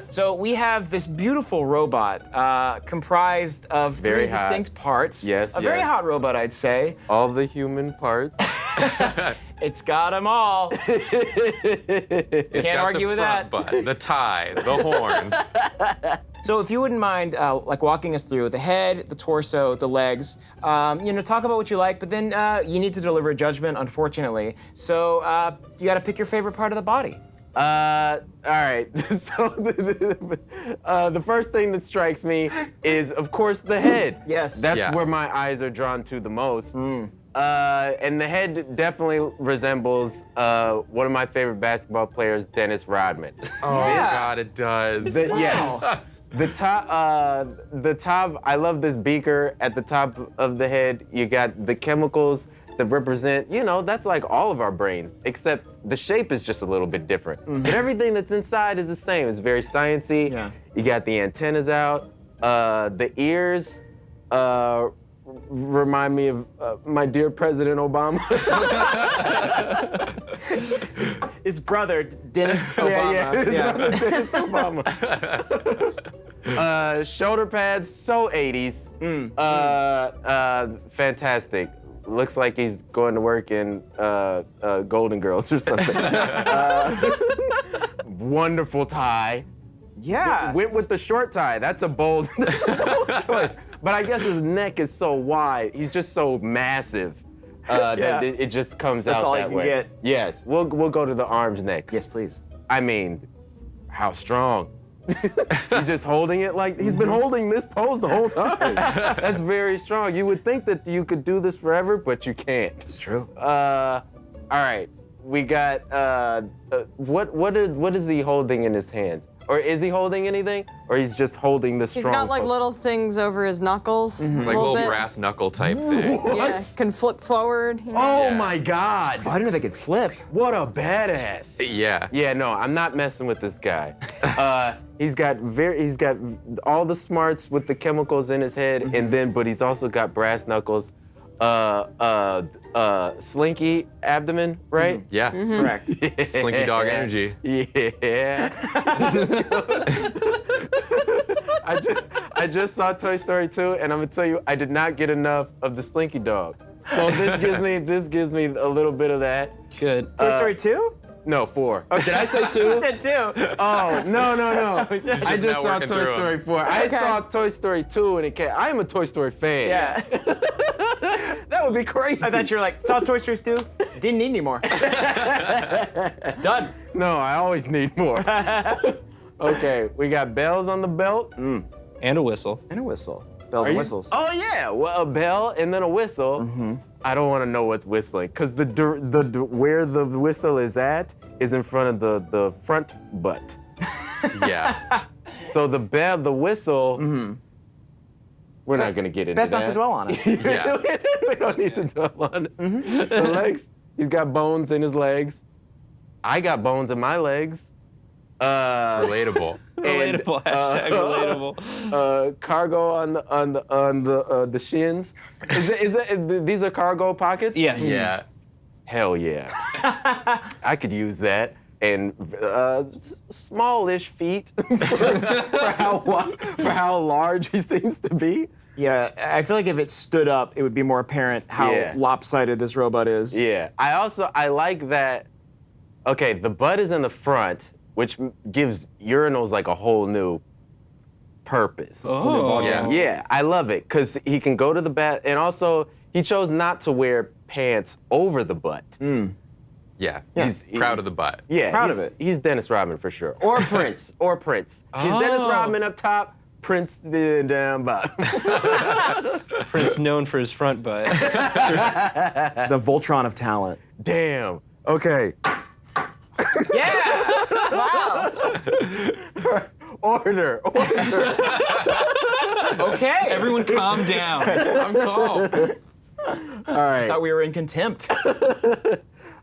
[SPEAKER 1] So we have this beautiful robot comprised of
[SPEAKER 6] Very
[SPEAKER 1] three
[SPEAKER 6] hot.
[SPEAKER 1] distinct parts.
[SPEAKER 6] Yes,
[SPEAKER 1] A very
[SPEAKER 6] yes.
[SPEAKER 1] hot robot, I'd say.
[SPEAKER 6] All the human parts.
[SPEAKER 1] It's got them all.
[SPEAKER 3] It's
[SPEAKER 1] Can't
[SPEAKER 3] got
[SPEAKER 1] argue
[SPEAKER 3] the
[SPEAKER 1] with
[SPEAKER 3] front
[SPEAKER 1] that.
[SPEAKER 3] butt, the tie, the horns.
[SPEAKER 1] So if you wouldn't mind, like walking us through the head, the torso, the legs, talk about what you like, but then you need to deliver a judgment, unfortunately. So you got to pick your favorite part of the body.
[SPEAKER 6] All right. So the first thing that strikes me is, of course, the head.
[SPEAKER 1] Yes.
[SPEAKER 6] That's
[SPEAKER 3] Yeah.
[SPEAKER 6] where my eyes are drawn to the most. And the head definitely resembles one of my favorite basketball players, Dennis Rodman.
[SPEAKER 3] Oh
[SPEAKER 1] Yeah.
[SPEAKER 3] God, it does.
[SPEAKER 6] Yes. The top, I love this beaker at the top of the head. You got the chemicals that represent, that's like all of our brains, except the shape is just a little bit different. But everything that's inside is the same. It's very sciencey.
[SPEAKER 1] Yeah.
[SPEAKER 6] You got the antennas out. The ears remind me of my dear President Obama.
[SPEAKER 1] His brother, Dennis Obama.
[SPEAKER 6] Yeah. Dennis Obama. Shoulder pads, so 80s. Fantastic. Looks like he's going to work in Golden Girls or something. Wonderful tie.
[SPEAKER 1] Yeah.
[SPEAKER 6] Went with the short tie. That's a bold choice. But I guess his neck is so wide. He's just so massive that it just comes
[SPEAKER 1] That's
[SPEAKER 6] out
[SPEAKER 1] all
[SPEAKER 6] that
[SPEAKER 1] you
[SPEAKER 6] way.
[SPEAKER 1] get.
[SPEAKER 6] Yes. We'll go to the arms next.
[SPEAKER 1] Yes, please.
[SPEAKER 6] I mean, how strong? He's just holding it like he's been holding this pose the whole time. That's very strong. You would think that you could do this forever, but you can't.
[SPEAKER 1] It's true.
[SPEAKER 6] All right, we got what is he holding in his hands? Or is he holding anything? Or he's just holding the strong
[SPEAKER 4] He's got like
[SPEAKER 6] pose?
[SPEAKER 4] little things over his knuckles.
[SPEAKER 3] Like
[SPEAKER 4] little
[SPEAKER 3] little
[SPEAKER 4] bit.
[SPEAKER 3] brass knuckle type thing.
[SPEAKER 4] Yeah, can flip forward.
[SPEAKER 6] Oh
[SPEAKER 3] Yeah.
[SPEAKER 6] my God!
[SPEAKER 1] Oh, I didn't know they could flip.
[SPEAKER 6] What a badass!
[SPEAKER 3] Yeah.
[SPEAKER 6] Yeah, no, I'm not messing with this guy. He's got all the smarts with the chemicals in his head, but he's also got brass knuckles, slinky abdomen, right?
[SPEAKER 3] Yeah.
[SPEAKER 1] Correct.
[SPEAKER 3] Slinky dog energy.
[SPEAKER 6] Yeah. I just saw Toy Story 2, and I'm gonna tell you, I did not get enough of the Slinky dog. So this gives me a little bit of that.
[SPEAKER 2] Good.
[SPEAKER 1] Toy Story 2?
[SPEAKER 6] No, 4. Did I say 2?
[SPEAKER 1] You said 2.
[SPEAKER 6] Oh, no. I
[SPEAKER 3] Just
[SPEAKER 6] just
[SPEAKER 3] now
[SPEAKER 6] saw
[SPEAKER 3] working
[SPEAKER 6] Toy
[SPEAKER 3] through 'em.
[SPEAKER 6] Story 4. I saw Toy Story 2 and it came. I am a Toy Story fan.
[SPEAKER 1] Yeah.
[SPEAKER 6] That would be crazy.
[SPEAKER 1] I thought you were like, saw Toy Story 2? Didn't need any more. Done.
[SPEAKER 6] No, I always need more. Okay, we got bells on the belt.
[SPEAKER 2] And a whistle.
[SPEAKER 1] And a whistle. Bells and whistles.
[SPEAKER 6] Oh yeah, well, a bell and then a whistle. I don't want to know what's whistling because the where the whistle is at is in front of the front butt.
[SPEAKER 3] Yeah.
[SPEAKER 6] So the bell, the whistle. We're not gonna get into
[SPEAKER 1] Best
[SPEAKER 6] that.
[SPEAKER 1] not to dwell on it.
[SPEAKER 3] Yeah.
[SPEAKER 6] We don't need to dwell on it. The legs. He's got bones in his legs. I got bones in my legs.
[SPEAKER 3] Relatable.
[SPEAKER 2] Relatable. Hashtag relatable.
[SPEAKER 6] Cargo on the shins. These are cargo pockets?
[SPEAKER 2] Yes.
[SPEAKER 3] Yeah.
[SPEAKER 6] Hell yeah. I could use that. And smallish feet for how large he seems to be.
[SPEAKER 1] Yeah, I feel like if it stood up, it would be more apparent how
[SPEAKER 6] Yeah.
[SPEAKER 1] lopsided this robot is.
[SPEAKER 6] Yeah. I like that. Okay, the butt is in the front, which gives urinals like a whole new purpose.
[SPEAKER 2] Oh.
[SPEAKER 3] Yeah.
[SPEAKER 6] Yeah, I love it because he can go to the bath, and also he chose not to wear pants over the butt.
[SPEAKER 3] Yeah.
[SPEAKER 1] Yeah.
[SPEAKER 3] He's proud of the butt.
[SPEAKER 6] Yeah,
[SPEAKER 1] Proud of it.
[SPEAKER 6] He's Dennis Rodman for sure, or Prince, or Prince. He's Dennis Rodman up top, Prince the down bottom.
[SPEAKER 2] Prince known for his front butt.
[SPEAKER 1] He's a Voltron of talent.
[SPEAKER 6] Damn. Okay.
[SPEAKER 1] Yeah!
[SPEAKER 4] Wow.
[SPEAKER 6] Order.
[SPEAKER 1] Okay.
[SPEAKER 2] Everyone calm down. I'm calm.
[SPEAKER 6] All right.
[SPEAKER 1] Thought we were in contempt.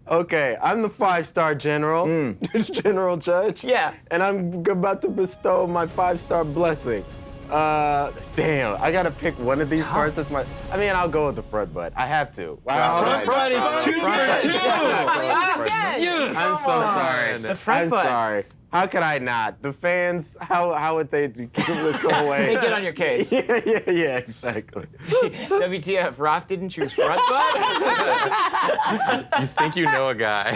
[SPEAKER 6] Okay, I'm the 5-star general, general judge.
[SPEAKER 1] Yeah.
[SPEAKER 6] And I'm about to bestow my 5-star blessing. Damn, I gotta pick one of these parts. That's I'll go with the front butt. I have to. Wow.
[SPEAKER 2] Front butt is 2 for 2.
[SPEAKER 4] Again.
[SPEAKER 6] I'm so sorry.
[SPEAKER 1] The front
[SPEAKER 6] I'm
[SPEAKER 1] butt.
[SPEAKER 6] sorry. How could I not? The fans, how would they go away?
[SPEAKER 1] They get on your case.
[SPEAKER 6] Yeah, exactly.
[SPEAKER 1] WTF, Roth didn't choose front butt?
[SPEAKER 3] You think you know a guy.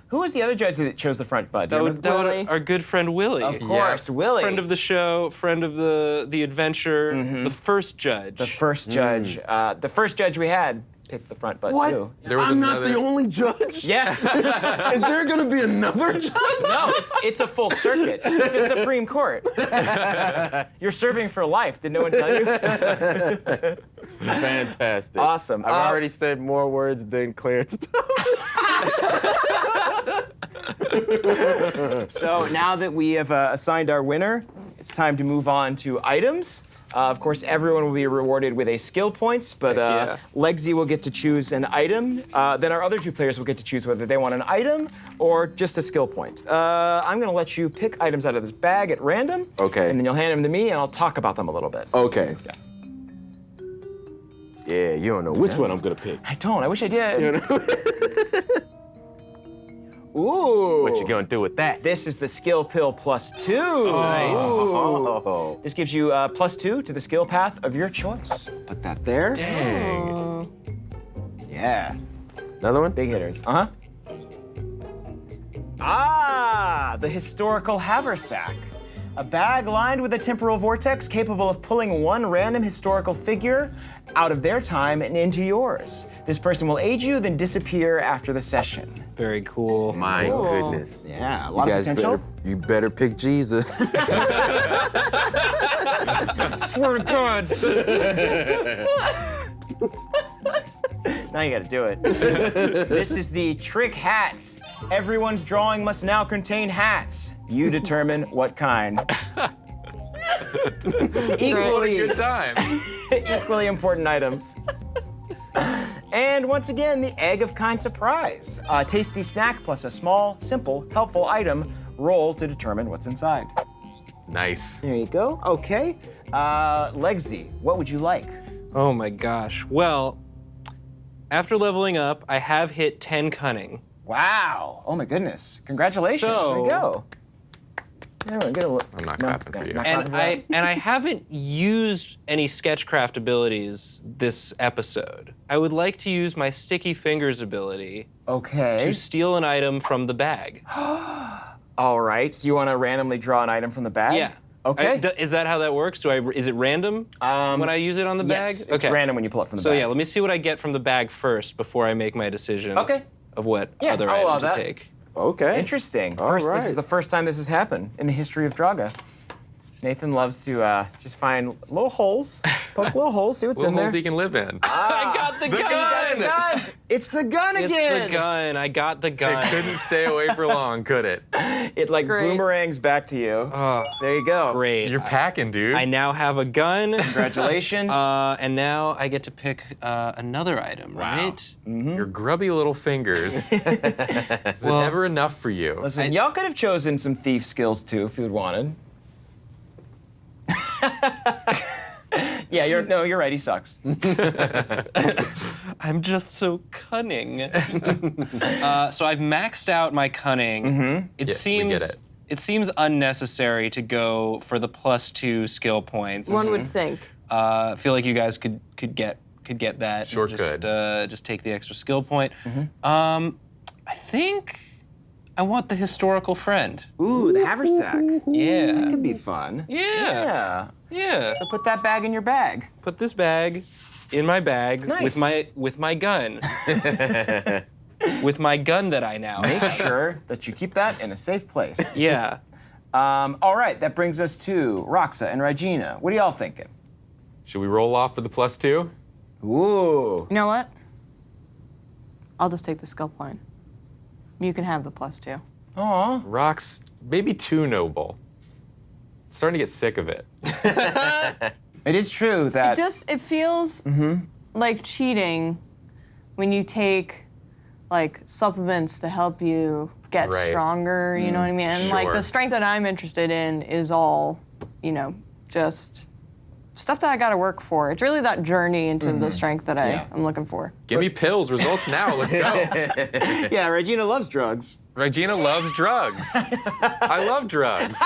[SPEAKER 1] Who was the other judge that chose the front butt? Do you remember?
[SPEAKER 4] Willie.
[SPEAKER 2] Our good friend Willie.
[SPEAKER 1] Of course, Willie.
[SPEAKER 2] Friend of the show, friend of the adventure, the first judge.
[SPEAKER 1] The first judge. The first judge we had picked the front butt
[SPEAKER 6] What?
[SPEAKER 1] too.
[SPEAKER 3] There was
[SPEAKER 6] I'm not
[SPEAKER 3] another-
[SPEAKER 6] the only judge?
[SPEAKER 1] Yeah.
[SPEAKER 6] Is there gonna be another judge?
[SPEAKER 1] No, it's a full circuit. It's a Supreme Court. You're serving for life. Did no one tell you?
[SPEAKER 6] Fantastic.
[SPEAKER 1] Awesome.
[SPEAKER 6] I've already said more words than Clarence
[SPEAKER 1] So now that we have assigned our winner, it's time to move on to items. Of course, everyone will be rewarded with a skill points, but
[SPEAKER 2] yeah.
[SPEAKER 1] Legsy will get to choose an item. Then our other two players will get to choose whether they want an item or just a skill point. I'm gonna let you pick items out of this bag at random.
[SPEAKER 6] Okay.
[SPEAKER 1] And then you'll hand them to me, and I'll talk about them a little bit.
[SPEAKER 6] Okay. Yeah, you don't know which one I'm gonna pick.
[SPEAKER 1] I don't. I wish I did.
[SPEAKER 6] You know?
[SPEAKER 1] Ooh.
[SPEAKER 6] What you gonna do with that?
[SPEAKER 1] This is the skill pill +2.
[SPEAKER 2] Nice.
[SPEAKER 6] Oh.
[SPEAKER 1] This gives you +2 to the skill path of your choice. Put that there.
[SPEAKER 3] Dang.
[SPEAKER 1] Yeah.
[SPEAKER 6] Another one?
[SPEAKER 1] Big hitters. Uh-huh. Ah, the historical Haversack. A bag lined with a temporal vortex capable of pulling one random historical figure out of their time and into yours. This person will aid you, then disappear after the session.
[SPEAKER 2] Very cool.
[SPEAKER 6] My
[SPEAKER 4] Cool.
[SPEAKER 6] goodness.
[SPEAKER 1] Yeah, a
[SPEAKER 6] You
[SPEAKER 1] lot of
[SPEAKER 6] guys
[SPEAKER 1] potential.
[SPEAKER 6] you better pick Jesus.
[SPEAKER 1] Swear to God. Now you gotta do it. This is the trick hat. Everyone's drawing must now contain hats. You determine what kind. Equally,
[SPEAKER 3] Good time.
[SPEAKER 1] equally important items. And once again, the egg of kind surprise. A tasty snack plus a small, simple, helpful item. Roll to determine what's inside.
[SPEAKER 3] Nice.
[SPEAKER 1] There you go. Okay. Legsy, what would you like?
[SPEAKER 2] Oh my gosh. Well, after leveling up, I have hit 10 cunning.
[SPEAKER 1] Wow. Oh my goodness. Congratulations.
[SPEAKER 2] So-
[SPEAKER 1] there you go. Everyone get a look.
[SPEAKER 3] I'm not clapping for you.
[SPEAKER 1] not
[SPEAKER 2] And
[SPEAKER 1] clapping for
[SPEAKER 2] I haven't used any sketchcraft abilities this episode. I would like to use my sticky fingers ability
[SPEAKER 1] that. Okay.
[SPEAKER 2] to steal an item from the bag.
[SPEAKER 1] All right. So you want to randomly draw an item from the bag?
[SPEAKER 2] Yeah.
[SPEAKER 1] Okay.
[SPEAKER 2] Is that how that works? Is it random when I use it on the bag?
[SPEAKER 1] Yes, it's random when you pull it from the
[SPEAKER 2] So
[SPEAKER 1] bag.
[SPEAKER 2] yeah, let me see what I get from the bag first before I make my decision
[SPEAKER 1] Okay.
[SPEAKER 2] of what
[SPEAKER 1] Yeah,
[SPEAKER 2] other
[SPEAKER 1] I'll allow
[SPEAKER 2] item to
[SPEAKER 1] that.
[SPEAKER 2] take.
[SPEAKER 6] Okay.
[SPEAKER 1] Interesting.
[SPEAKER 6] All
[SPEAKER 1] This
[SPEAKER 6] right.
[SPEAKER 1] is the first time this has happened in the history of Drawga. Nathan loves to just find little holes, poke little holes, see what's
[SPEAKER 3] Little
[SPEAKER 1] in there.
[SPEAKER 3] holes he can live in.
[SPEAKER 2] I got the gun!
[SPEAKER 1] Gun! It's the gun
[SPEAKER 2] It's
[SPEAKER 1] again!
[SPEAKER 2] the gun. I got the gun.
[SPEAKER 3] It couldn't stay away for long, could it?
[SPEAKER 1] It like
[SPEAKER 4] Great.
[SPEAKER 1] boomerangs back to you.
[SPEAKER 2] Oh,
[SPEAKER 1] There you go.
[SPEAKER 2] great.
[SPEAKER 3] You're packing, dude.
[SPEAKER 2] I now have a gun.
[SPEAKER 1] Congratulations.
[SPEAKER 2] And now I get to pick another item, right?
[SPEAKER 3] Your grubby little fingers. Is it ever enough for you?
[SPEAKER 1] Listen, y'all could have chosen some thief skills too if you'd wanted. Yeah, you're right. He sucks.
[SPEAKER 2] I'm just so cunning. So I've maxed out my cunning. It
[SPEAKER 3] Yeah, we
[SPEAKER 2] seems
[SPEAKER 3] get it.
[SPEAKER 2] it seems unnecessary to go for the +2 skill points.
[SPEAKER 4] One would think.
[SPEAKER 2] I feel like you guys could get that.
[SPEAKER 3] Sure
[SPEAKER 2] and just,
[SPEAKER 3] could.
[SPEAKER 2] just take the extra skill point. I think I want the historical friend.
[SPEAKER 1] Ooh, the haversack.
[SPEAKER 2] Yeah.
[SPEAKER 1] Could be fun.
[SPEAKER 2] Yeah. Yeah.
[SPEAKER 1] So put that bag in your bag.
[SPEAKER 2] Put this bag in my bag
[SPEAKER 1] Nice.
[SPEAKER 2] with my gun. With my gun that I now
[SPEAKER 1] Make
[SPEAKER 2] have.
[SPEAKER 1] sure that you keep that in a safe place.
[SPEAKER 2] Yeah.
[SPEAKER 1] All right, that brings us to Roxa and Regina. What are y'all thinking?
[SPEAKER 3] Should we roll off for the +2?
[SPEAKER 1] Ooh.
[SPEAKER 4] You know what? I'll just take the skill point. You can have the +2.
[SPEAKER 1] Aw.
[SPEAKER 3] Rock's maybe too noble. Starting to get sick of it.
[SPEAKER 1] It is true that.
[SPEAKER 4] It feels like cheating when you take like supplements to help you get
[SPEAKER 3] Right.
[SPEAKER 4] stronger, you know what I mean? And like
[SPEAKER 3] Sure.
[SPEAKER 4] the strength that I'm interested in is all, just stuff that I gotta work for. It's really that journey into the strength that I'm looking for.
[SPEAKER 3] Give me pills, results now, let's go.
[SPEAKER 1] Yeah, Regina loves drugs.
[SPEAKER 3] Regina loves drugs. I love drugs.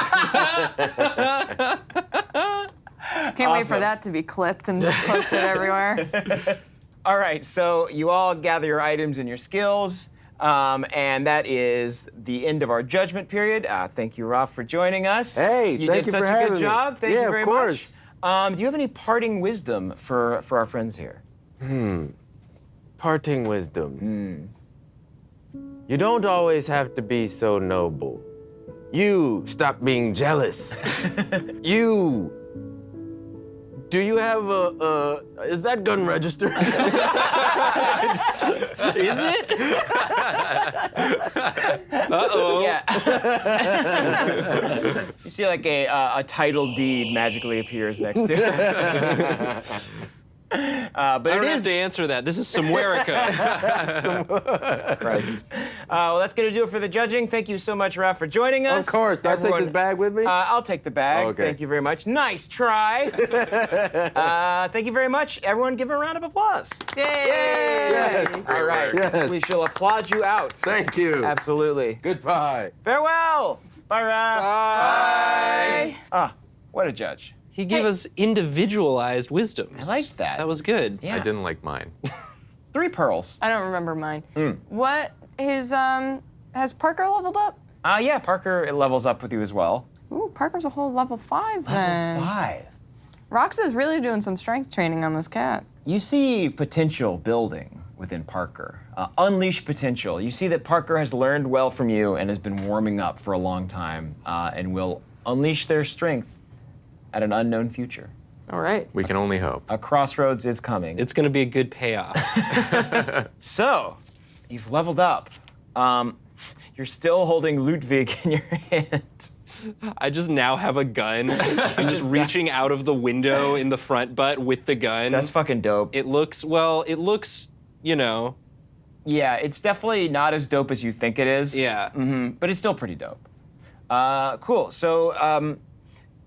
[SPEAKER 4] Can't wait for that to be clipped and posted everywhere.
[SPEAKER 1] All right, so you all gather your items and your skills, and that is the end of our judgment period. Thank you, Ralph, for joining us.
[SPEAKER 6] Hey,
[SPEAKER 1] you
[SPEAKER 6] thank
[SPEAKER 1] did
[SPEAKER 6] you for
[SPEAKER 1] such a
[SPEAKER 6] having
[SPEAKER 1] good
[SPEAKER 6] me.
[SPEAKER 1] job. Thank you very
[SPEAKER 6] of course.
[SPEAKER 1] much. Do you have any parting wisdom for our friends here?
[SPEAKER 6] Parting wisdom. You don't always have to be so noble. You stop being jealous. Do you have is that gun registered?
[SPEAKER 2] Is it? Uh-oh.
[SPEAKER 1] Yeah. You see like a title deed magically appears next to it. But
[SPEAKER 2] I don't
[SPEAKER 1] it
[SPEAKER 2] have
[SPEAKER 1] is
[SPEAKER 2] to answer that. This is Samwerica.
[SPEAKER 1] Christ. Well, that's going to do it for the judging. Thank you so much, Ralph, for joining us.
[SPEAKER 6] Of course. Do I take
[SPEAKER 1] Everyone-
[SPEAKER 6] this bag with me?
[SPEAKER 1] I'll take the bag.
[SPEAKER 6] Okay.
[SPEAKER 1] Thank you very much. Nice try. Thank you very much. Everyone give a round of applause.
[SPEAKER 4] Yay!
[SPEAKER 6] Yes.
[SPEAKER 1] All right.
[SPEAKER 6] Yes.
[SPEAKER 1] We shall applaud you out.
[SPEAKER 6] Thank you.
[SPEAKER 1] Absolutely.
[SPEAKER 6] Goodbye.
[SPEAKER 1] Farewell. Bye, Ralph.
[SPEAKER 4] Bye.
[SPEAKER 1] What a judge.
[SPEAKER 2] He gave us individualized wisdoms.
[SPEAKER 1] I liked that.
[SPEAKER 2] That was good.
[SPEAKER 1] Yeah.
[SPEAKER 3] I didn't like mine.
[SPEAKER 1] 3 pearls.
[SPEAKER 4] I don't remember mine. What has Parker leveled up?
[SPEAKER 1] Yeah, Parker levels up with you as well.
[SPEAKER 4] Ooh, Parker's a whole level 5 then.
[SPEAKER 1] 5.
[SPEAKER 4] Rox is really doing some strength training on this cat.
[SPEAKER 1] You see potential building within Parker. Unleash potential. You see that Parker has learned well from you and has been warming up for a long time and will unleash their strength at an unknown future.
[SPEAKER 4] All right.
[SPEAKER 3] We can only hope.
[SPEAKER 1] A crossroads is coming.
[SPEAKER 2] It's going to be a good payoff.
[SPEAKER 1] So, you've leveled up. You're still holding Ludwig in your hand.
[SPEAKER 2] I just now have a gun. I'm just reaching out of the window in the front butt with the gun.
[SPEAKER 1] That's fucking dope.
[SPEAKER 2] It looks, you know.
[SPEAKER 1] Yeah, it's definitely not as dope as you think it is.
[SPEAKER 2] Yeah.
[SPEAKER 1] But it's still pretty dope. Cool. So,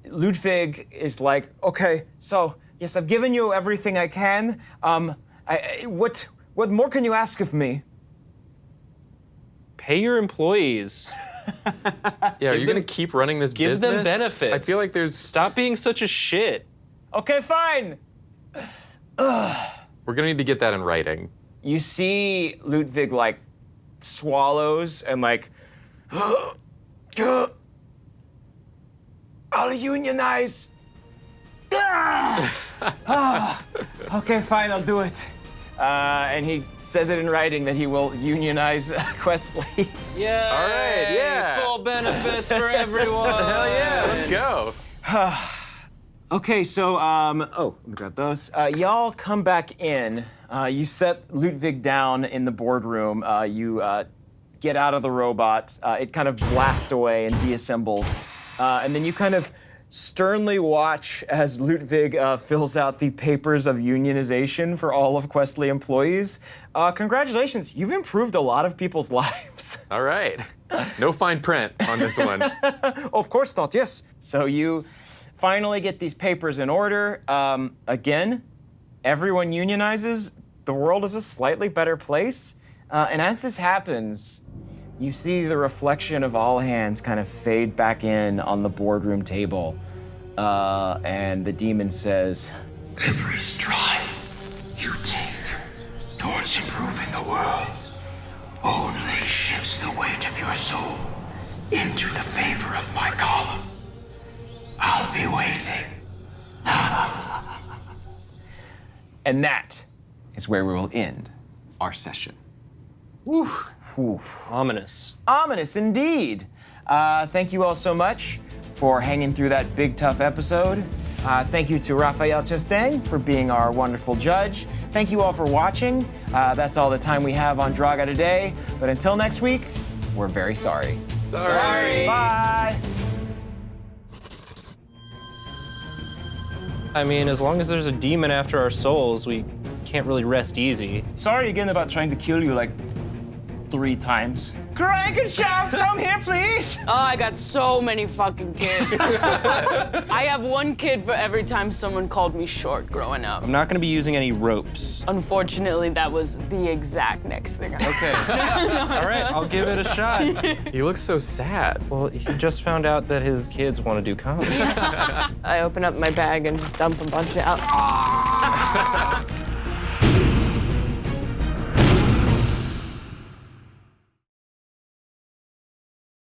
[SPEAKER 1] Ludwig is like, okay, so yes, I've given you everything I can. What more can you ask of me?
[SPEAKER 2] Pay your employees.
[SPEAKER 3] Yeah, are you gonna keep running this
[SPEAKER 2] Give
[SPEAKER 3] business?
[SPEAKER 2] them benefits.
[SPEAKER 3] I feel like there's.
[SPEAKER 2] Stop being such a shit.
[SPEAKER 1] Okay, fine.
[SPEAKER 3] We're gonna need to get that in writing.
[SPEAKER 1] You see Ludwig like swallows and like, I'll unionize. Okay, fine, I'll do it. And he says it in writing that he will unionize Questly.
[SPEAKER 2] Yeah.
[SPEAKER 3] All right, yeah.
[SPEAKER 2] Full benefits for everyone.
[SPEAKER 3] Hell yeah, let's go.
[SPEAKER 1] Okay, so, let me grab those. Y'all come back in. You set Ludwig down in the boardroom. You get out of the robot. It kind of blasts away and deassembles. And then you kind of sternly watch as Ludwig fills out the papers of unionization for all of Questly employees. Congratulations, you've improved a lot of people's lives.
[SPEAKER 3] All right. No fine print on this one.
[SPEAKER 1] Of course not, yes. So you finally get these papers in order. Again, everyone unionizes. The world is a slightly better place. And as this happens, you see the reflection of all hands kind of fade back in on the boardroom table. And the demon says,
[SPEAKER 5] Every stride you take towards improving the world only shifts the weight of your soul into the favor of my column. I'll be waiting.
[SPEAKER 1] and that is where we will end our session.
[SPEAKER 2] Whew.
[SPEAKER 1] Whew.
[SPEAKER 2] Ominous.
[SPEAKER 1] Ominous indeed. Thank you all so much for hanging through that big, tough episode. Thank you to Raphael Chastain for being our wonderful judge. Thank you all for watching. That's all the time we have on Drawga today. But until next week, we're very sorry.
[SPEAKER 3] Sorry.
[SPEAKER 1] Bye.
[SPEAKER 2] I mean, as long as there's a demon after our souls, we can't really rest easy.
[SPEAKER 1] Sorry again about trying to kill you like
[SPEAKER 7] 3 times. Crankshaft, come here, please.
[SPEAKER 8] Oh, I got so many fucking kids. I have one kid for every time someone called me short growing up.
[SPEAKER 2] I'm not gonna be using any ropes.
[SPEAKER 8] Unfortunately, that was the exact next thing I
[SPEAKER 2] Okay. All right, I'll give it a shot.
[SPEAKER 3] He looks so sad.
[SPEAKER 2] Well, he just found out that his kids want to do comedy.
[SPEAKER 4] I open up my bag and just dump a bunch out.